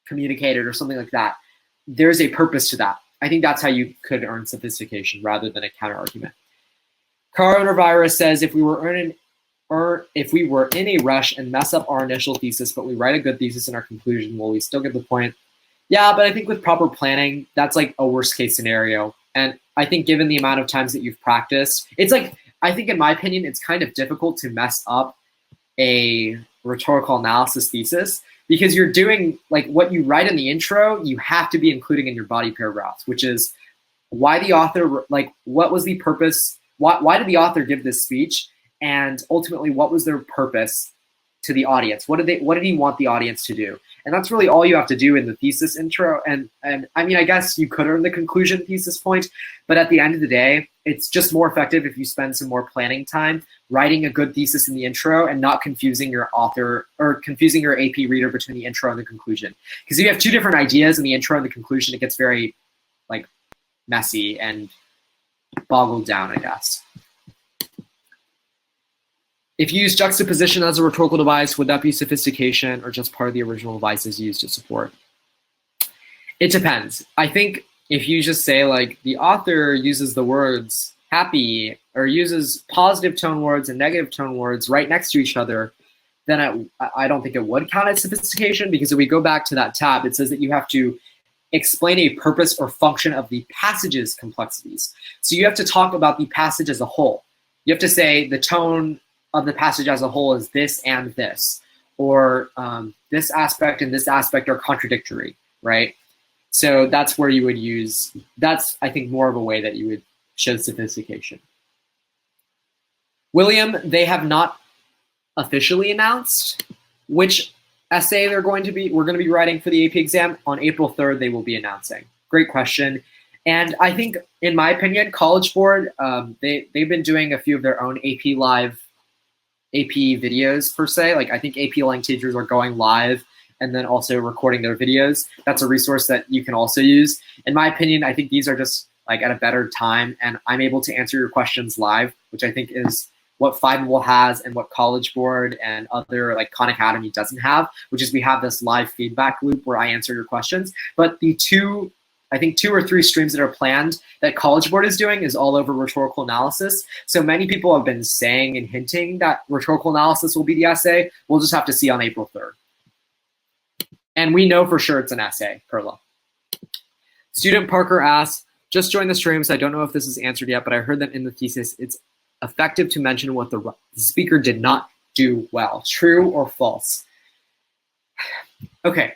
communicated or something like that. There's a purpose to that. I think that's how you could earn sophistication rather than a counter argument. Coronavirus says if we were in a rush and mess up our initial thesis, but we write a good thesis in our conclusion, will we still get the point? Yeah, but I think with proper planning, that's like a worst case scenario. And I think given the amount of times that you've practiced, it's like, I think in my opinion, it's kind of difficult to mess up a rhetorical analysis thesis because you're doing like what you write in the intro, you have to be including in your body paragraphs, which is why the author, like what was the purpose, why did the author give this speech? And ultimately, what was their purpose to the audience? What did he want the audience to do? And that's really all you have to do in the thesis intro. And I mean, I guess you could earn the conclusion thesis point, but at the end of the day, it's just more effective if you spend some more planning time writing a good thesis in the intro and not confusing your author or confusing your AP reader between the intro and the conclusion. Because if you have two different ideas in the intro and the conclusion, it gets very like messy and boggled down, I guess. If you use juxtaposition as a rhetorical device, would that be sophistication or just part of the original devices used to support? It depends. I think if you just say like the author uses the words happy or uses positive tone words and negative tone words right next to each other, then I don't think it would count as sophistication, because if we go back to that tab, it says that you have to explain a purpose or function of the passage's complexities. So you have to talk about the passage as a whole. You have to say the tone of the passage as a whole is this and this, or this aspect and this aspect are contradictory, right? So that's where you would use, that's, I think, more of a way that you would show sophistication. William, they have not officially announced which essay we're going to be writing for the AP exam. On April 3rd, they will be announcing. Great question. And I think, in my opinion, College Board, they've been doing a few of their own AP Live AP videos per se. Like I think AP Lang teachers are going live and then also recording their videos. That's a resource that you can also use. In my opinion, I think these are just like at a better time, and I'm able to answer your questions live, which I think is what Fiveable has and what College Board and other like Khan Academy doesn't have, which is we have this live feedback loop where I answer your questions. But the I think 2 or 3 streams that are planned that College Board is doing is all over rhetorical analysis. So many people have been saying and hinting that rhetorical analysis will be the essay. We'll just have to see on April 3rd. And we know for sure it's an essay, Perla. Student Parker asks, just joined the stream, so I don't know if this is answered yet, but I heard that in the thesis, it's effective to mention what the speaker did not do well. True or false? Okay.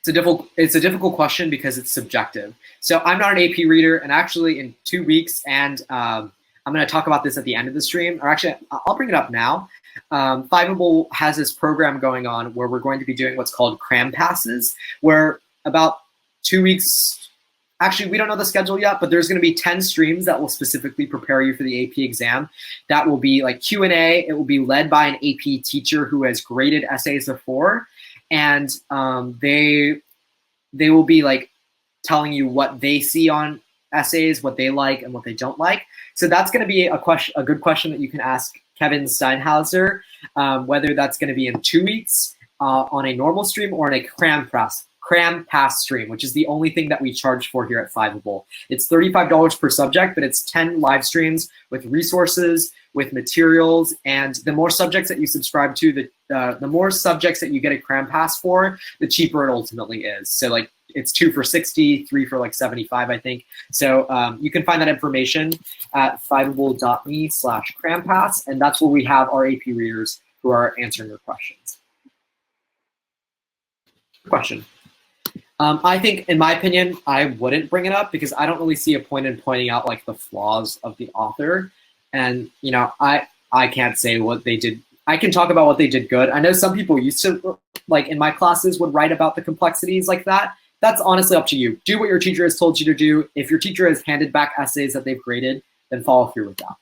It's a difficult question because it's subjective. So I'm not an AP reader, and actually in 2 weeks, and I'm going to talk about this at the end of the stream, or actually I'll bring it up now. Fiveable has this program going on where we're going to be doing what's called Cram passes, where about 2 weeks, actually we don't know the schedule yet, but there's going to be 10 streams that will specifically prepare you for the AP exam. That will be like Q&A. It will be led by an AP teacher who has graded essays before. And they will be like telling you what they see on essays, what they like and what they don't like. So that's going to be a good question that you can ask Kevin Steinhauser, whether that's going to be in 2 weeks on a normal stream or in a Cram pass stream, which is the only thing that we charge for here at Fiveable. It's $35 per subject, but it's 10 live streams with resources, with materials, and the more subjects that you subscribe to, the more subjects that you get a Cram pass for, the cheaper it ultimately is. So like it's 2 for $60, 3 for like $75, I think. So you can find that information at fiveable.me/Cram pass, and that's where we have our AP readers who are answering your questions. Question. I think, in my opinion, I wouldn't bring it up because I don't really see a point in pointing out like the flaws of the author. And, you know, I can't say what they did. I can talk about what they did good. I know some people used to, like in my classes, would write about the complexities like that. That's honestly up to you. Do what your teacher has told you to do. If your teacher has handed back essays that they've graded, then follow through with that.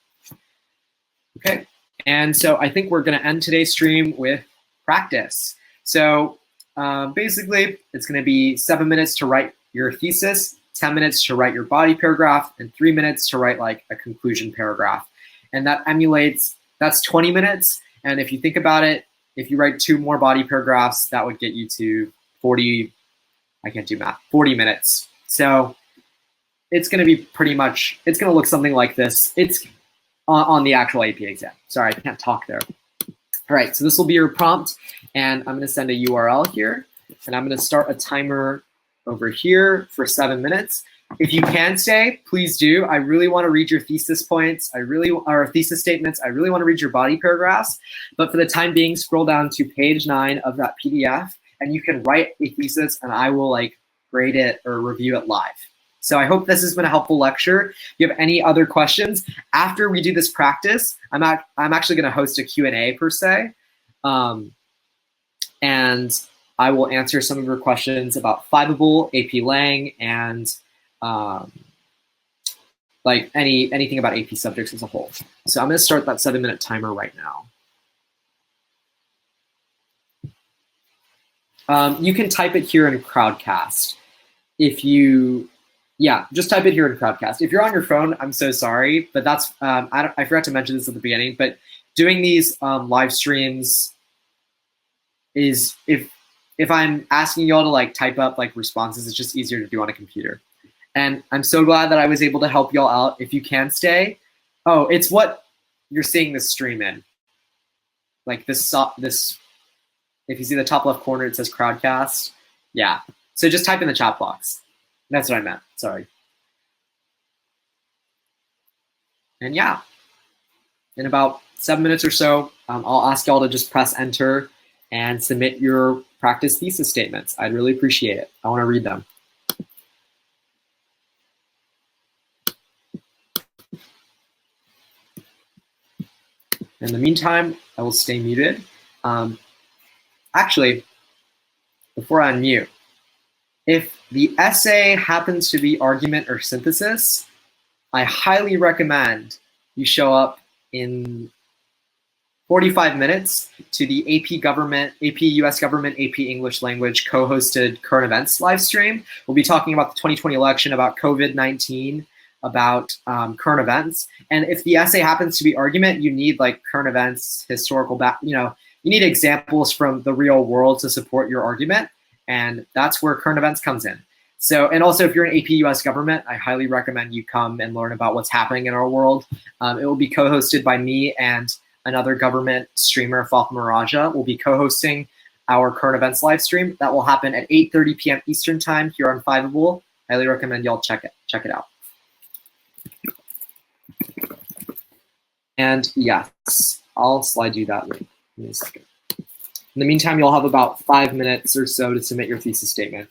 Okay. And so I think we're going to end today's stream with practice. So basically, it's going to be 7 minutes to write your thesis, 10 minutes to write your body paragraph, and 3 minutes to write like a conclusion paragraph. And that emulates, that's 20 minutes. And if you think about it, if you write 2 more body paragraphs, that would get you to 40, I can't do math, 40 minutes. So it's going to be pretty much, it's going to look something like this. It's on the actual AP exam. Sorry, I can't talk there. All right, so this will be your prompt, and I'm going to send a URL here, and I'm going to start a timer over here for 7 minutes. If you can stay, please do. I really want to read your thesis points. Or thesis statements. I really want to read your body paragraphs. But for the time being, scroll down to page 9 of that PDF, and you can write a thesis, and I will grade it or review it live. So I hope this has been a helpful lecture. If you have any other questions, after we do this practice, I'm actually going to host a Q&A per se. And I will answer some of your questions about Fiveable, AP Lang, and anything about AP subjects as a whole. So I'm going to start that 7-minute timer right now. You can type it here in Crowdcast. Just type it here in Crowdcast. If you're on your phone, I'm so sorry, but that's I forgot to mention this at the beginning. But doing these live streams is if I'm asking y'all to type up responses, it's just easier to do on a computer. And I'm so glad that I was able to help y'all out. If you can stay, it's what you're seeing this stream in. This. If you see the top left corner, it says Crowdcast. Yeah. So just type in the chat box. That's what I meant. Sorry. And yeah, in about 7 minutes or so, I'll ask y'all to just press enter and submit your practice thesis statements. I'd really appreciate it. I want to read them. In the meantime, I will stay muted. Actually, before I unmute, if the essay happens to be argument or synthesis, I highly recommend you show up in 45 minutes to the AP US Government, AP English Language co-hosted current events live stream. We'll be talking about the 2020 election, about COVID-19, about current events. And if the essay happens to be argument, you need current events, historical you need examples from the real world to support your argument. And that's where current events comes in. So, and also if you're an AP US Government, I highly recommend you come and learn about what's happening in our world. It will be co-hosted by me and another government streamer, Fatima Raja, will be co-hosting our current events live stream. That will happen at 8:30 p.m. Eastern time here on Fiveable. Highly recommend y'all check it out. And yes, I'll slide you that link in a second. In the meantime, you'll have about 5 minutes or so to submit your thesis statement.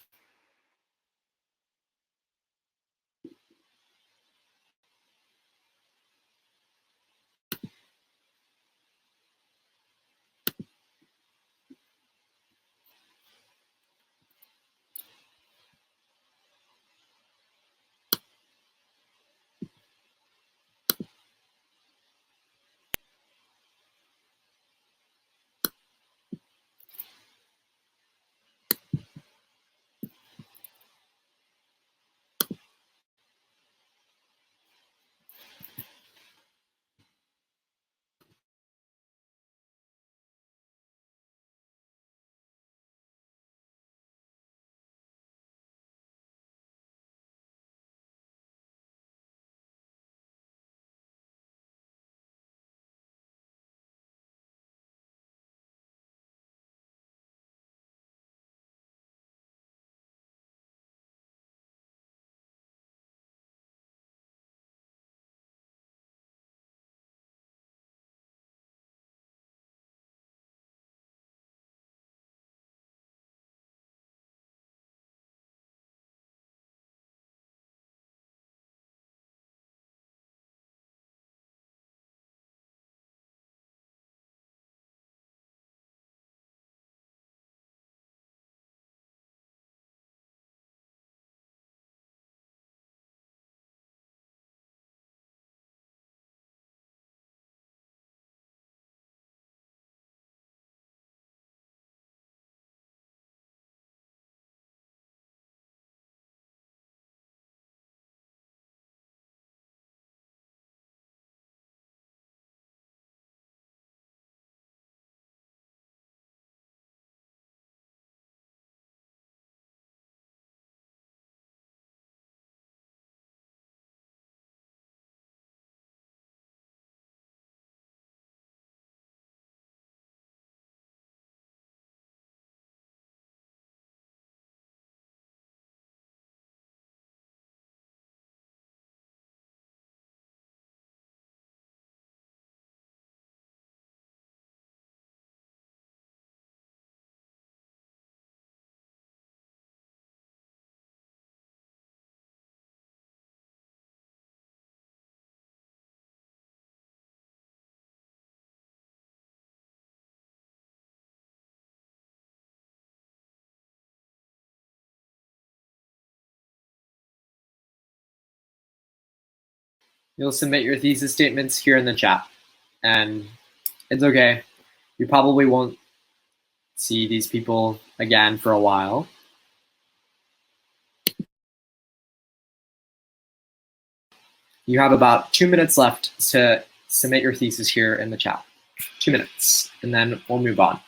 You'll submit your thesis statements here in the chat. And it's okay. You probably won't see these people again for a while. You have about 2 minutes left to submit your thesis here in the chat. 2 minutes, and then we'll move on.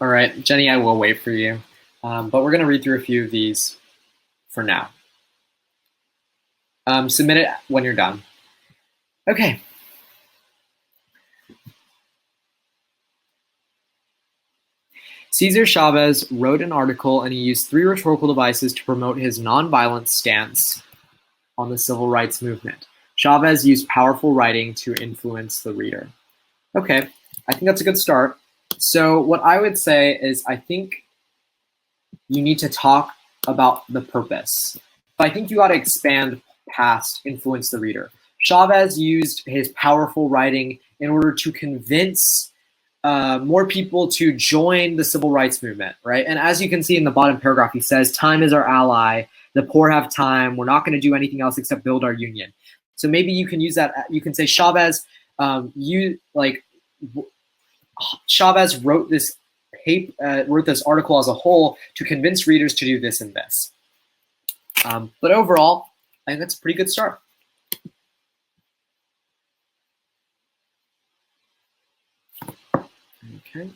All right, Jenny, I will wait for you. But we're going to read through a few of these for now. Submit it when you're done. Okay. Cesar Chavez wrote an article and he used 3 rhetorical devices to promote his nonviolent stance on the civil rights movement. Chavez used powerful writing to influence the reader. Okay, I think that's a good start. So what I would say is I think you need to talk about the purpose. But I think you got to expand past influence the reader. Chavez used his powerful writing in order to convince more people to join the civil rights movement, right? And as you can see in the bottom paragraph, he says, time is our ally, the poor have time, we're not going to do anything else except build our union. So maybe you can use that, you can say Chavez, Chavez wrote this article as a whole to convince readers to do this and this. But overall, I think that's a pretty good start. Okay.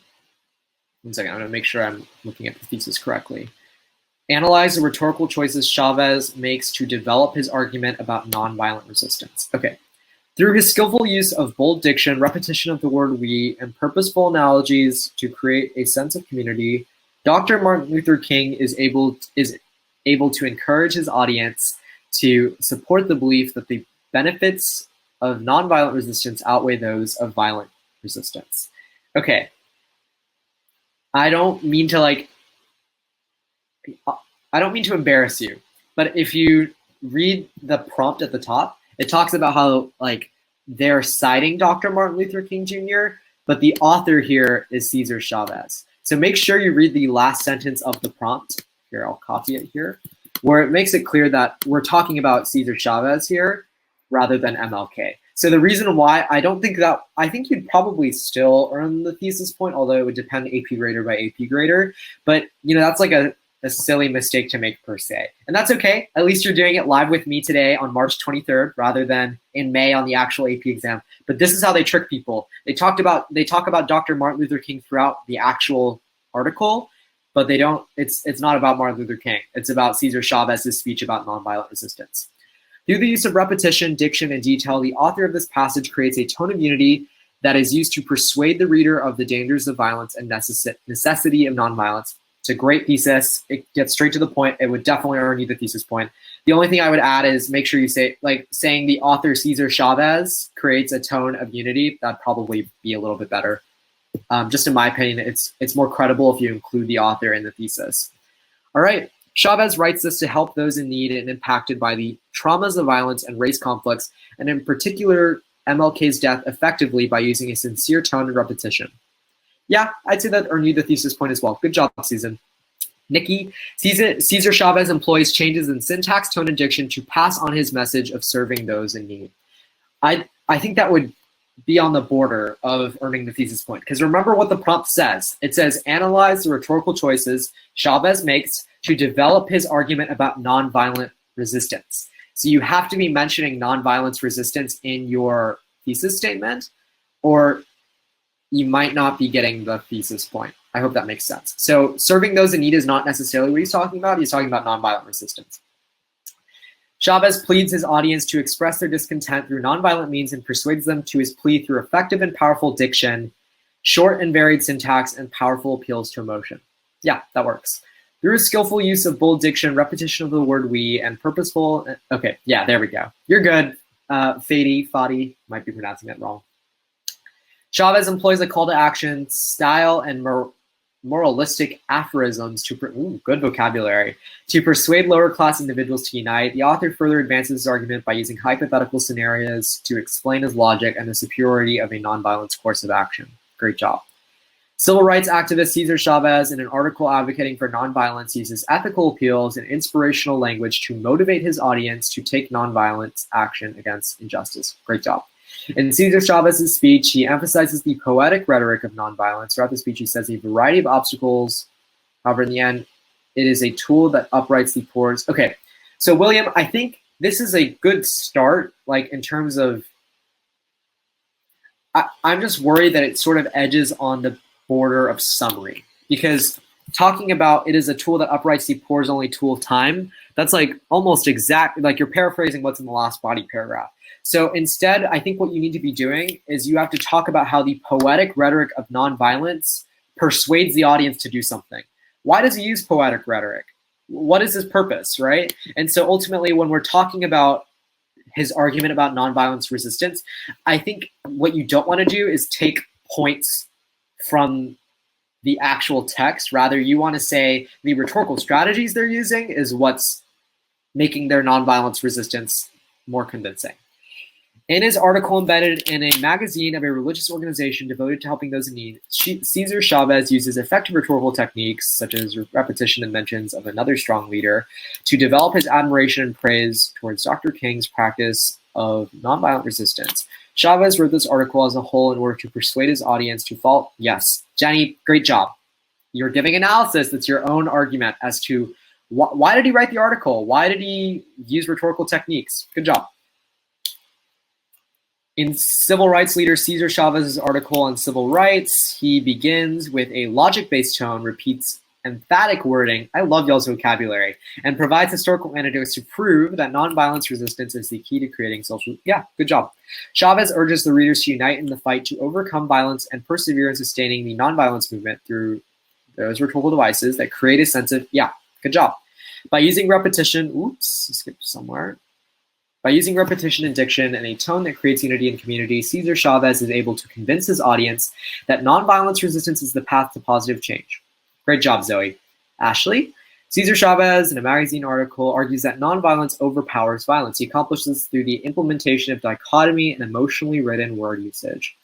1 second, I'm going to make sure I'm looking at the thesis correctly. Analyze the rhetorical choices Chavez makes to develop his argument about nonviolent resistance. Okay. Through his skillful use of bold diction, repetition of the word we, and purposeful analogies to create a sense of community, Dr. Martin Luther King is able to encourage his audience to support the belief that the benefits of nonviolent resistance outweigh those of violent resistance. Okay. I don't mean to embarrass you, but if you read the prompt at the top, it talks about how they're citing Dr. Martin Luther King Jr., but the author here is Cesar Chavez. So make sure you read the last sentence of the prompt. Here, I'll copy it here, where it makes it clear that we're talking about Cesar Chavez here rather than MLK. So the reason why I think you'd probably still earn the thesis point, although it would depend AP grader by AP grader. But that's like a silly mistake to make per se. And that's okay. At least you're doing it live with me today on March 23rd rather than in May on the actual AP exam. But this is how they trick people. They talk about Dr. Martin Luther King throughout the actual article, but it's not about Martin Luther King. It's about Cesar Chavez's speech about nonviolent resistance. Through the use of repetition, diction, and detail, the author of this passage creates a tone of unity that is used to persuade the reader of the dangers of violence and necessity of nonviolence. It's a great thesis. It gets straight to the point. It would definitely earn you the thesis point. The only thing I would add is make sure you say, like saying the author Cesar Chavez creates a tone of unity. That'd probably be a little bit better. Just in my opinion, it's more credible if you include the author in the thesis. All right, Chavez writes this to help those in need and impacted by the traumas of violence and race conflicts, and in particular, MLK's death effectively by using a sincere tone and repetition. Yeah, I'd say that earned you the thesis point as well. Good job, Susan. Nikki, Cesar Chavez employs changes in syntax, tone, and diction to pass on his message of serving those in need. I think that would be on the border of earning the thesis point, because remember what the prompt says. It says, analyze the rhetorical choices Chavez makes to develop his argument about nonviolent resistance. So you have to be mentioning nonviolence resistance in your thesis statement, or you might not be getting the thesis point. I hope that makes sense. So serving those in need is not necessarily what he's talking about. He's talking about nonviolent resistance. Chavez pleads his audience to express their discontent through nonviolent means and persuades them to his plea through effective and powerful diction, short and varied syntax, and powerful appeals to emotion. Yeah, that works. Through skillful use of bold diction, repetition of the word we, and purposeful, okay, yeah, there we go. You're good. Fadi, might be pronouncing that wrong. Chavez employs a call to action, style, and moralistic aphorisms to, good vocabulary, to persuade lower class individuals to unite. The author further advances his argument by using hypothetical scenarios to explain his logic and the superiority of a nonviolent course of action. Great job. Civil rights activist Cesar Chavez, in an article advocating for nonviolence, uses ethical appeals and inspirational language to motivate his audience to take nonviolent action against injustice. Great job. In Cesar Chavez's speech, he emphasizes the poetic rhetoric of nonviolence. Throughout the speech, he says a variety of obstacles. However, in the end, it is a tool that uprights the poors. Okay, so William, I think this is a good start, like in terms of, I'm just worried that it sort of edges on the border of summary, because talking about it is a tool that uprights the poor is only tool of time, that's like almost exact, like you're paraphrasing what's in the last body paragraph. So instead, I think what you need to be doing is you have to talk about how the poetic rhetoric of nonviolence persuades the audience to do something. Why does he use poetic rhetoric? What is his purpose, right? And so ultimately, when we're talking about his argument about nonviolence resistance, I think what you don't want to do is take points from the actual text. Rather, you want to say the rhetorical strategies they're using is what's making their nonviolence resistance more convincing. In his article embedded in a magazine of a religious organization devoted to helping those in need, Cesar Chavez uses effective rhetorical techniques, such as repetition and mentions of another strong leader, to develop his admiration and praise towards Dr. King's practice of nonviolent resistance. Chavez wrote this article as a whole in order to persuade his audience to follow. Yes, Jenny, great job. You're giving analysis that's your own argument as to why did he write the article? Why did he use rhetorical techniques? Good job. In civil rights leader Cesar Chavez's article on civil rights, he begins with a logic-based tone, repeats emphatic wording, I love y'all's vocabulary, and provides historical anecdotes to prove that nonviolence resistance is the key to creating social, yeah, good job. Chavez urges the readers to unite in the fight to overcome violence and persevere in sustaining the nonviolence movement through those rhetorical devices that create a sense of, yeah, good job. By using repetition, oops, skipped somewhere. By using repetition and diction and a tone that creates unity in community, Cesar Chavez is able to convince his audience that nonviolence resistance is the path to positive change. Great job, Zoe. Ashley? Cesar Chavez, in a magazine article, argues that nonviolence overpowers violence. He accomplishes this through the implementation of dichotomy and emotionally written word usage.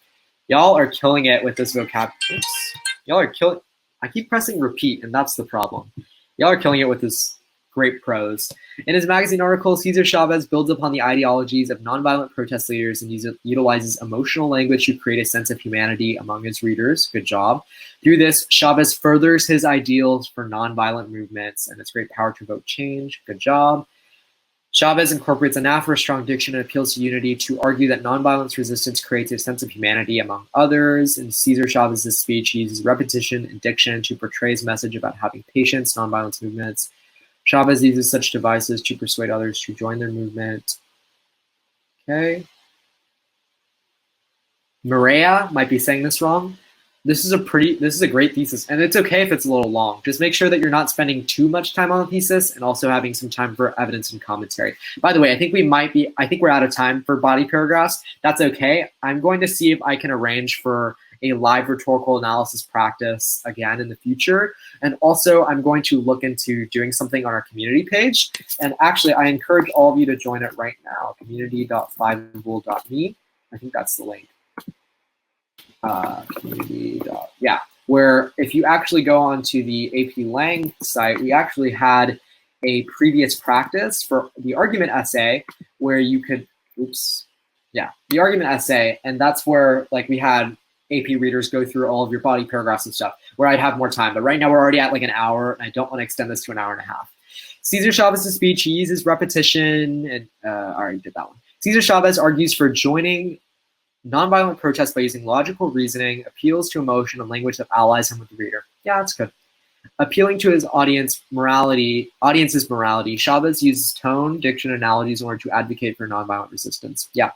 Y'all are killing it with this vocab. Oops. Y'all are killing. I keep pressing repeat, and that's the problem. Y'all are killing it with this great prose. In his magazine article, Cesar Chavez builds upon the ideologies of nonviolent protest leaders and utilizes emotional language to create a sense of humanity among his readers. Good job. Through this, Chavez furthers his ideals for nonviolent movements and its great power to evoke change. Good job. Chavez incorporates anaphora, strong diction, and appeals to unity to argue that nonviolence resistance creates a sense of humanity among others. In Cesar Chavez's speech, he uses repetition and diction to portray his message about having patience, nonviolence movements. Chavez uses such devices to persuade others to join their movement. Okay. Maria might be saying this wrong. This is a great thesis, and it's okay if it's a little long. Just make sure that you're not spending too much time on the thesis and also having some time for evidence and commentary. By the way, I think we're out of time for body paragraphs. That's okay. I'm going to see if I can arrange for a live rhetorical analysis practice again in the future. And also I'm going to look into doing something on our community page. And actually, I encourage all of you to join it right now, community.5able.me. I think that's the link. Where if you actually go onto the AP Lang site, we actually had a previous practice for the argument essay where you could, the argument essay, and that's where like we had AP readers go through all of your body paragraphs and stuff, where I'd have more time. But right now we're already at like an hour, and I don't want to extend this to an hour and a half. Cesar Chavez's speech, he uses repetition, and I already did that one. Cesar Chavez argues for joining nonviolent protest by using logical reasoning, appeals to emotion, and language that allies him with the reader. Yeah, that's good. Appealing to his audience's morality, Chavez uses tone, diction, and analogies in order to advocate for nonviolent resistance. Yeah.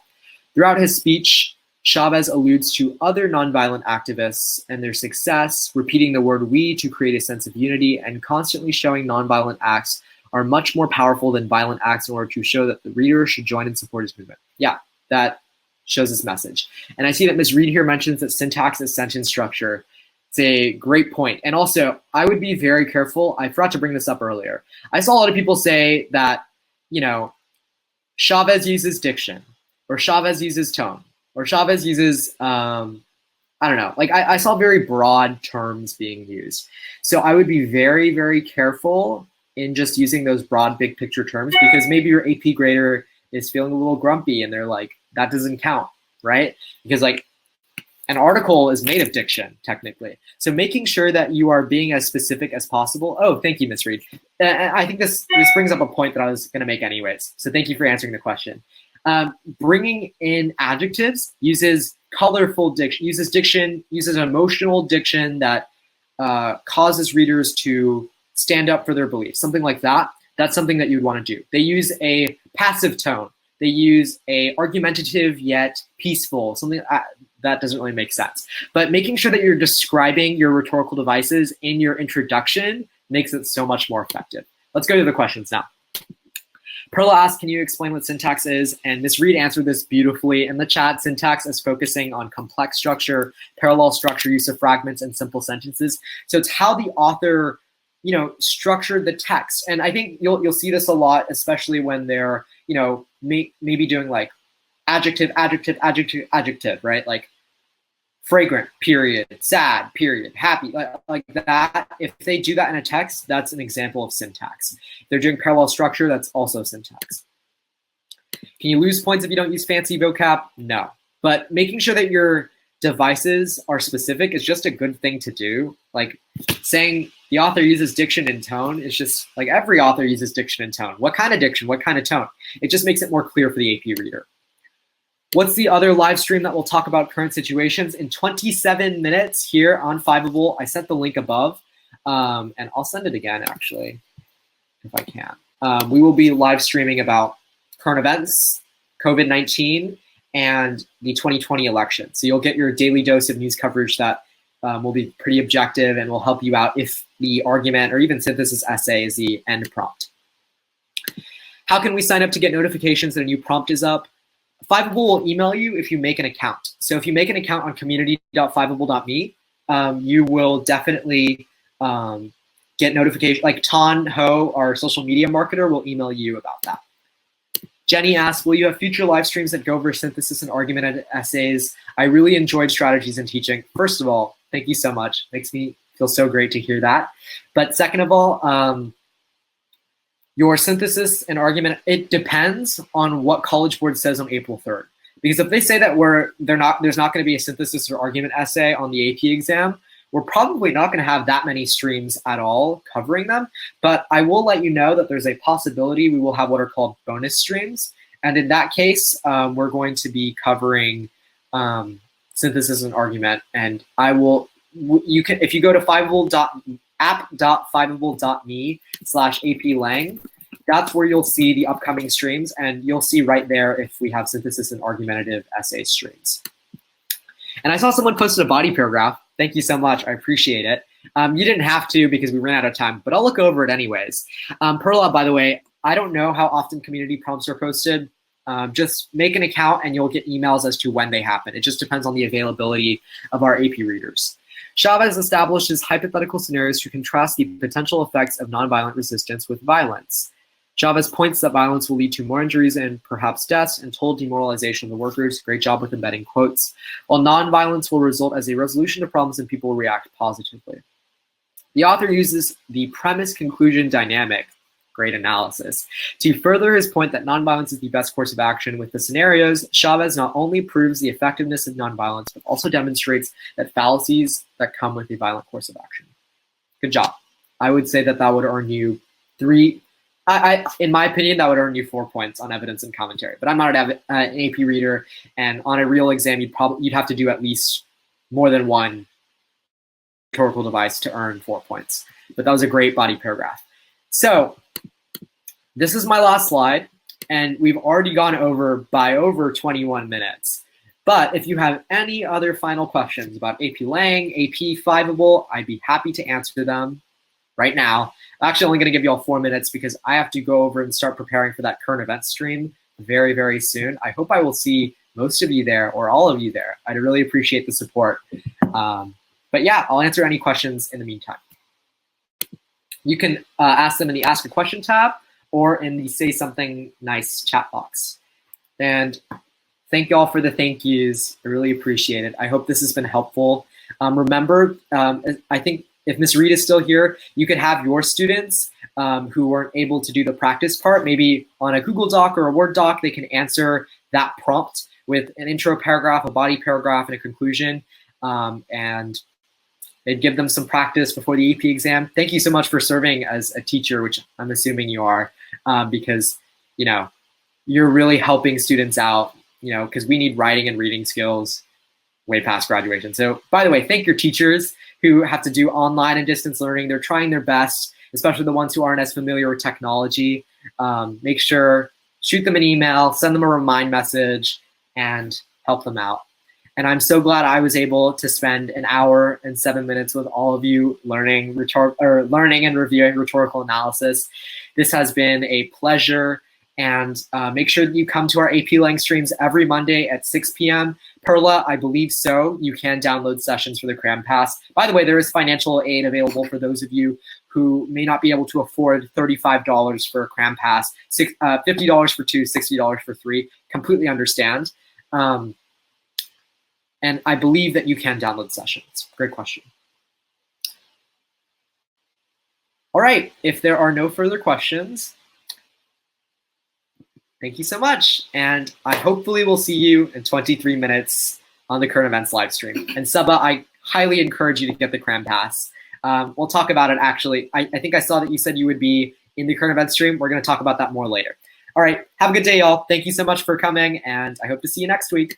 Throughout his speech, Chavez alludes to other nonviolent activists and their success, repeating the word we to create a sense of unity, and constantly showing nonviolent acts are much more powerful than violent acts in order to show that the reader should join and support his movement. Yeah, that shows this message. And I see that Ms. Reed here mentions that syntax is sentence structure. It's a great point. And also, I would be very careful. I forgot to bring this up earlier. I saw a lot of people say that, you know, Chavez uses diction, or Chavez uses tone, or Chavez uses, I don't know. Like I saw very broad terms being used. So I would be very, very careful in just using those broad big picture terms, because maybe your AP grader is feeling a little grumpy and they're like, that doesn't count, right? Because like an article is made of diction, technically. So making sure that you are being as specific as possible. Oh, thank you, Ms. Reed. I think this brings up a point that I was gonna make anyways. So thank you for answering the question. Bringing in adjectives uses colorful diction, uses emotional diction that causes readers to stand up for their beliefs, something like that. That's something that you'd want to do. They use a passive tone. They use a argumentative yet peaceful, something that doesn't really make sense. But making sure that you're describing your rhetorical devices in your introduction makes it so much more effective. Let's go to the questions now. Perla asked, can you explain what syntax is? And Ms. Reed answered this beautifully in the chat. Syntax is focusing on complex structure, parallel structure, use of fragments, and simple sentences. So it's how the author, you know, structured the text. And I think you'll see this a lot, especially when they're, you know, maybe doing like adjective, adjective, adjective, adjective, right? Like fragrant, period, sad, period, happy, like that. If they do that in a text, that's an example of syntax. If they're doing parallel structure, that's also syntax. Can you lose points if you don't use fancy vocab? No. But making sure that your devices are specific is just a good thing to do. Like saying the author uses diction and tone is just like every author uses diction and tone. What kind of diction? What kind of tone? It just makes it more clear for the AP reader. What's the other live stream that will talk about current situations? In 27 minutes here on Fiveable, I sent the link above, and I'll send it again, actually, if I can. We will be live streaming about current events, COVID-19, and the 2020 election. So you'll get your daily dose of news coverage that will be pretty objective and will help you out if the argument or even synthesis essay is the end prompt. How can we sign up to get notifications that a new prompt is up? Fiveable will email you if you make an account. So if you make an account on community.fiveable.me, you will definitely get notification. Like Tan Ho, our social media marketer, will email you about that. Jenny asks, will you have future live streams that go over synthesis and argument essays? I really enjoyed strategies in teaching. First of all, thank you so much. Makes me feel so great to hear that. But second of all, your synthesis and argument, it depends on what College Board says on April 3rd. Because if they say that there's not going to be a synthesis or argument essay on the AP exam, we're probably not going to have that many streams at all covering them. But I will let you know that there's a possibility we will have what are called bonus streams. And in that case, we're going to be covering synthesis and argument. And if you go to app.fiveable.me/AP-lang, that's where you'll see the upcoming streams, and you'll see right there if we have synthesis and argumentative essay streams. And I saw someone posted a body paragraph. Thank you so much. I appreciate it. You didn't have to because we ran out of time, but I'll look over it anyways. Perla, by the way, I don't know how often community prompts are posted. Just make an account and you'll get emails as to when they happen. It just depends on the availability of our AP readers. Chavez establishes hypothetical scenarios to contrast the potential effects of nonviolent resistance with violence. Chavez points that violence will lead to more injuries and perhaps deaths and total demoralization of the workers. Great job with embedding quotes. While nonviolence will result as a resolution to problems and people will react positively. The author uses the premise-conclusion dynamic, great analysis, to further his point that nonviolence is the best course of action. With the scenarios, Chavez not only proves the effectiveness of nonviolence, but also demonstrates that fallacies that come with a violent course of action. Good job. I would say that that would earn you in my opinion, that would earn you 4 points on evidence and commentary. But I'm not an AP reader, and on a real exam, you'd have to do at least more than one rhetorical device to earn 4 points. But that was a great body paragraph. So this is my last slide, and we've already gone over 21 minutes. But if you have any other final questions about AP Lang, AP Fiveable, I'd be happy to answer them right now. I'm actually only going to give you all 4 minutes because I have to go over and start preparing for that current events stream very, very soon. I hope I will see most of you there or all of you there. I'd really appreciate the support. But yeah, I'll answer any questions in the meantime. You can ask them in the Ask a Question tab or in the Say Something Nice chat box. And thank you all for the thank yous. I really appreciate it. I hope this has been helpful. Remember, I think if Ms. Reed is still here, you could have your students who weren't able to do the practice part, maybe on a Google Doc or a Word doc, they can answer that prompt with an intro paragraph, a body paragraph, and a conclusion. And it'd give them some practice before the AP exam. Thank you so much for serving as a teacher, which I'm assuming you are, because you're really helping students out, because we need writing and reading skills way past graduation. So by the way, thank your teachers who have to do online and distance learning. They're trying their best, especially the ones who aren't as familiar with technology. Make sure, shoot them an email, send them a remind message, and help them out. And I'm so glad I was able to spend an hour and 7 minutes with all of you learning and reviewing rhetorical analysis. This has been a pleasure. And make sure that you come to our AP Lang streams every Monday at 6 p.m. Perla, I believe so. You can download sessions for the Cram Pass. By the way, there is financial aid available for those of you who may not be able to afford $35 for a Cram Pass, $50 for 2, $60 for 3. Completely understand. And I believe that you can download sessions. Great question. All right, if there are no further questions, thank you so much. And I hopefully will see you in 23 minutes on the current events live stream. And Saba, I highly encourage you to get the Cram Pass. We'll talk about it actually. I think I saw that you said you would be in the current events stream. We're going to talk about that more later. All right, have a good day, y'all. Thank you so much for coming, and I hope to see you next week.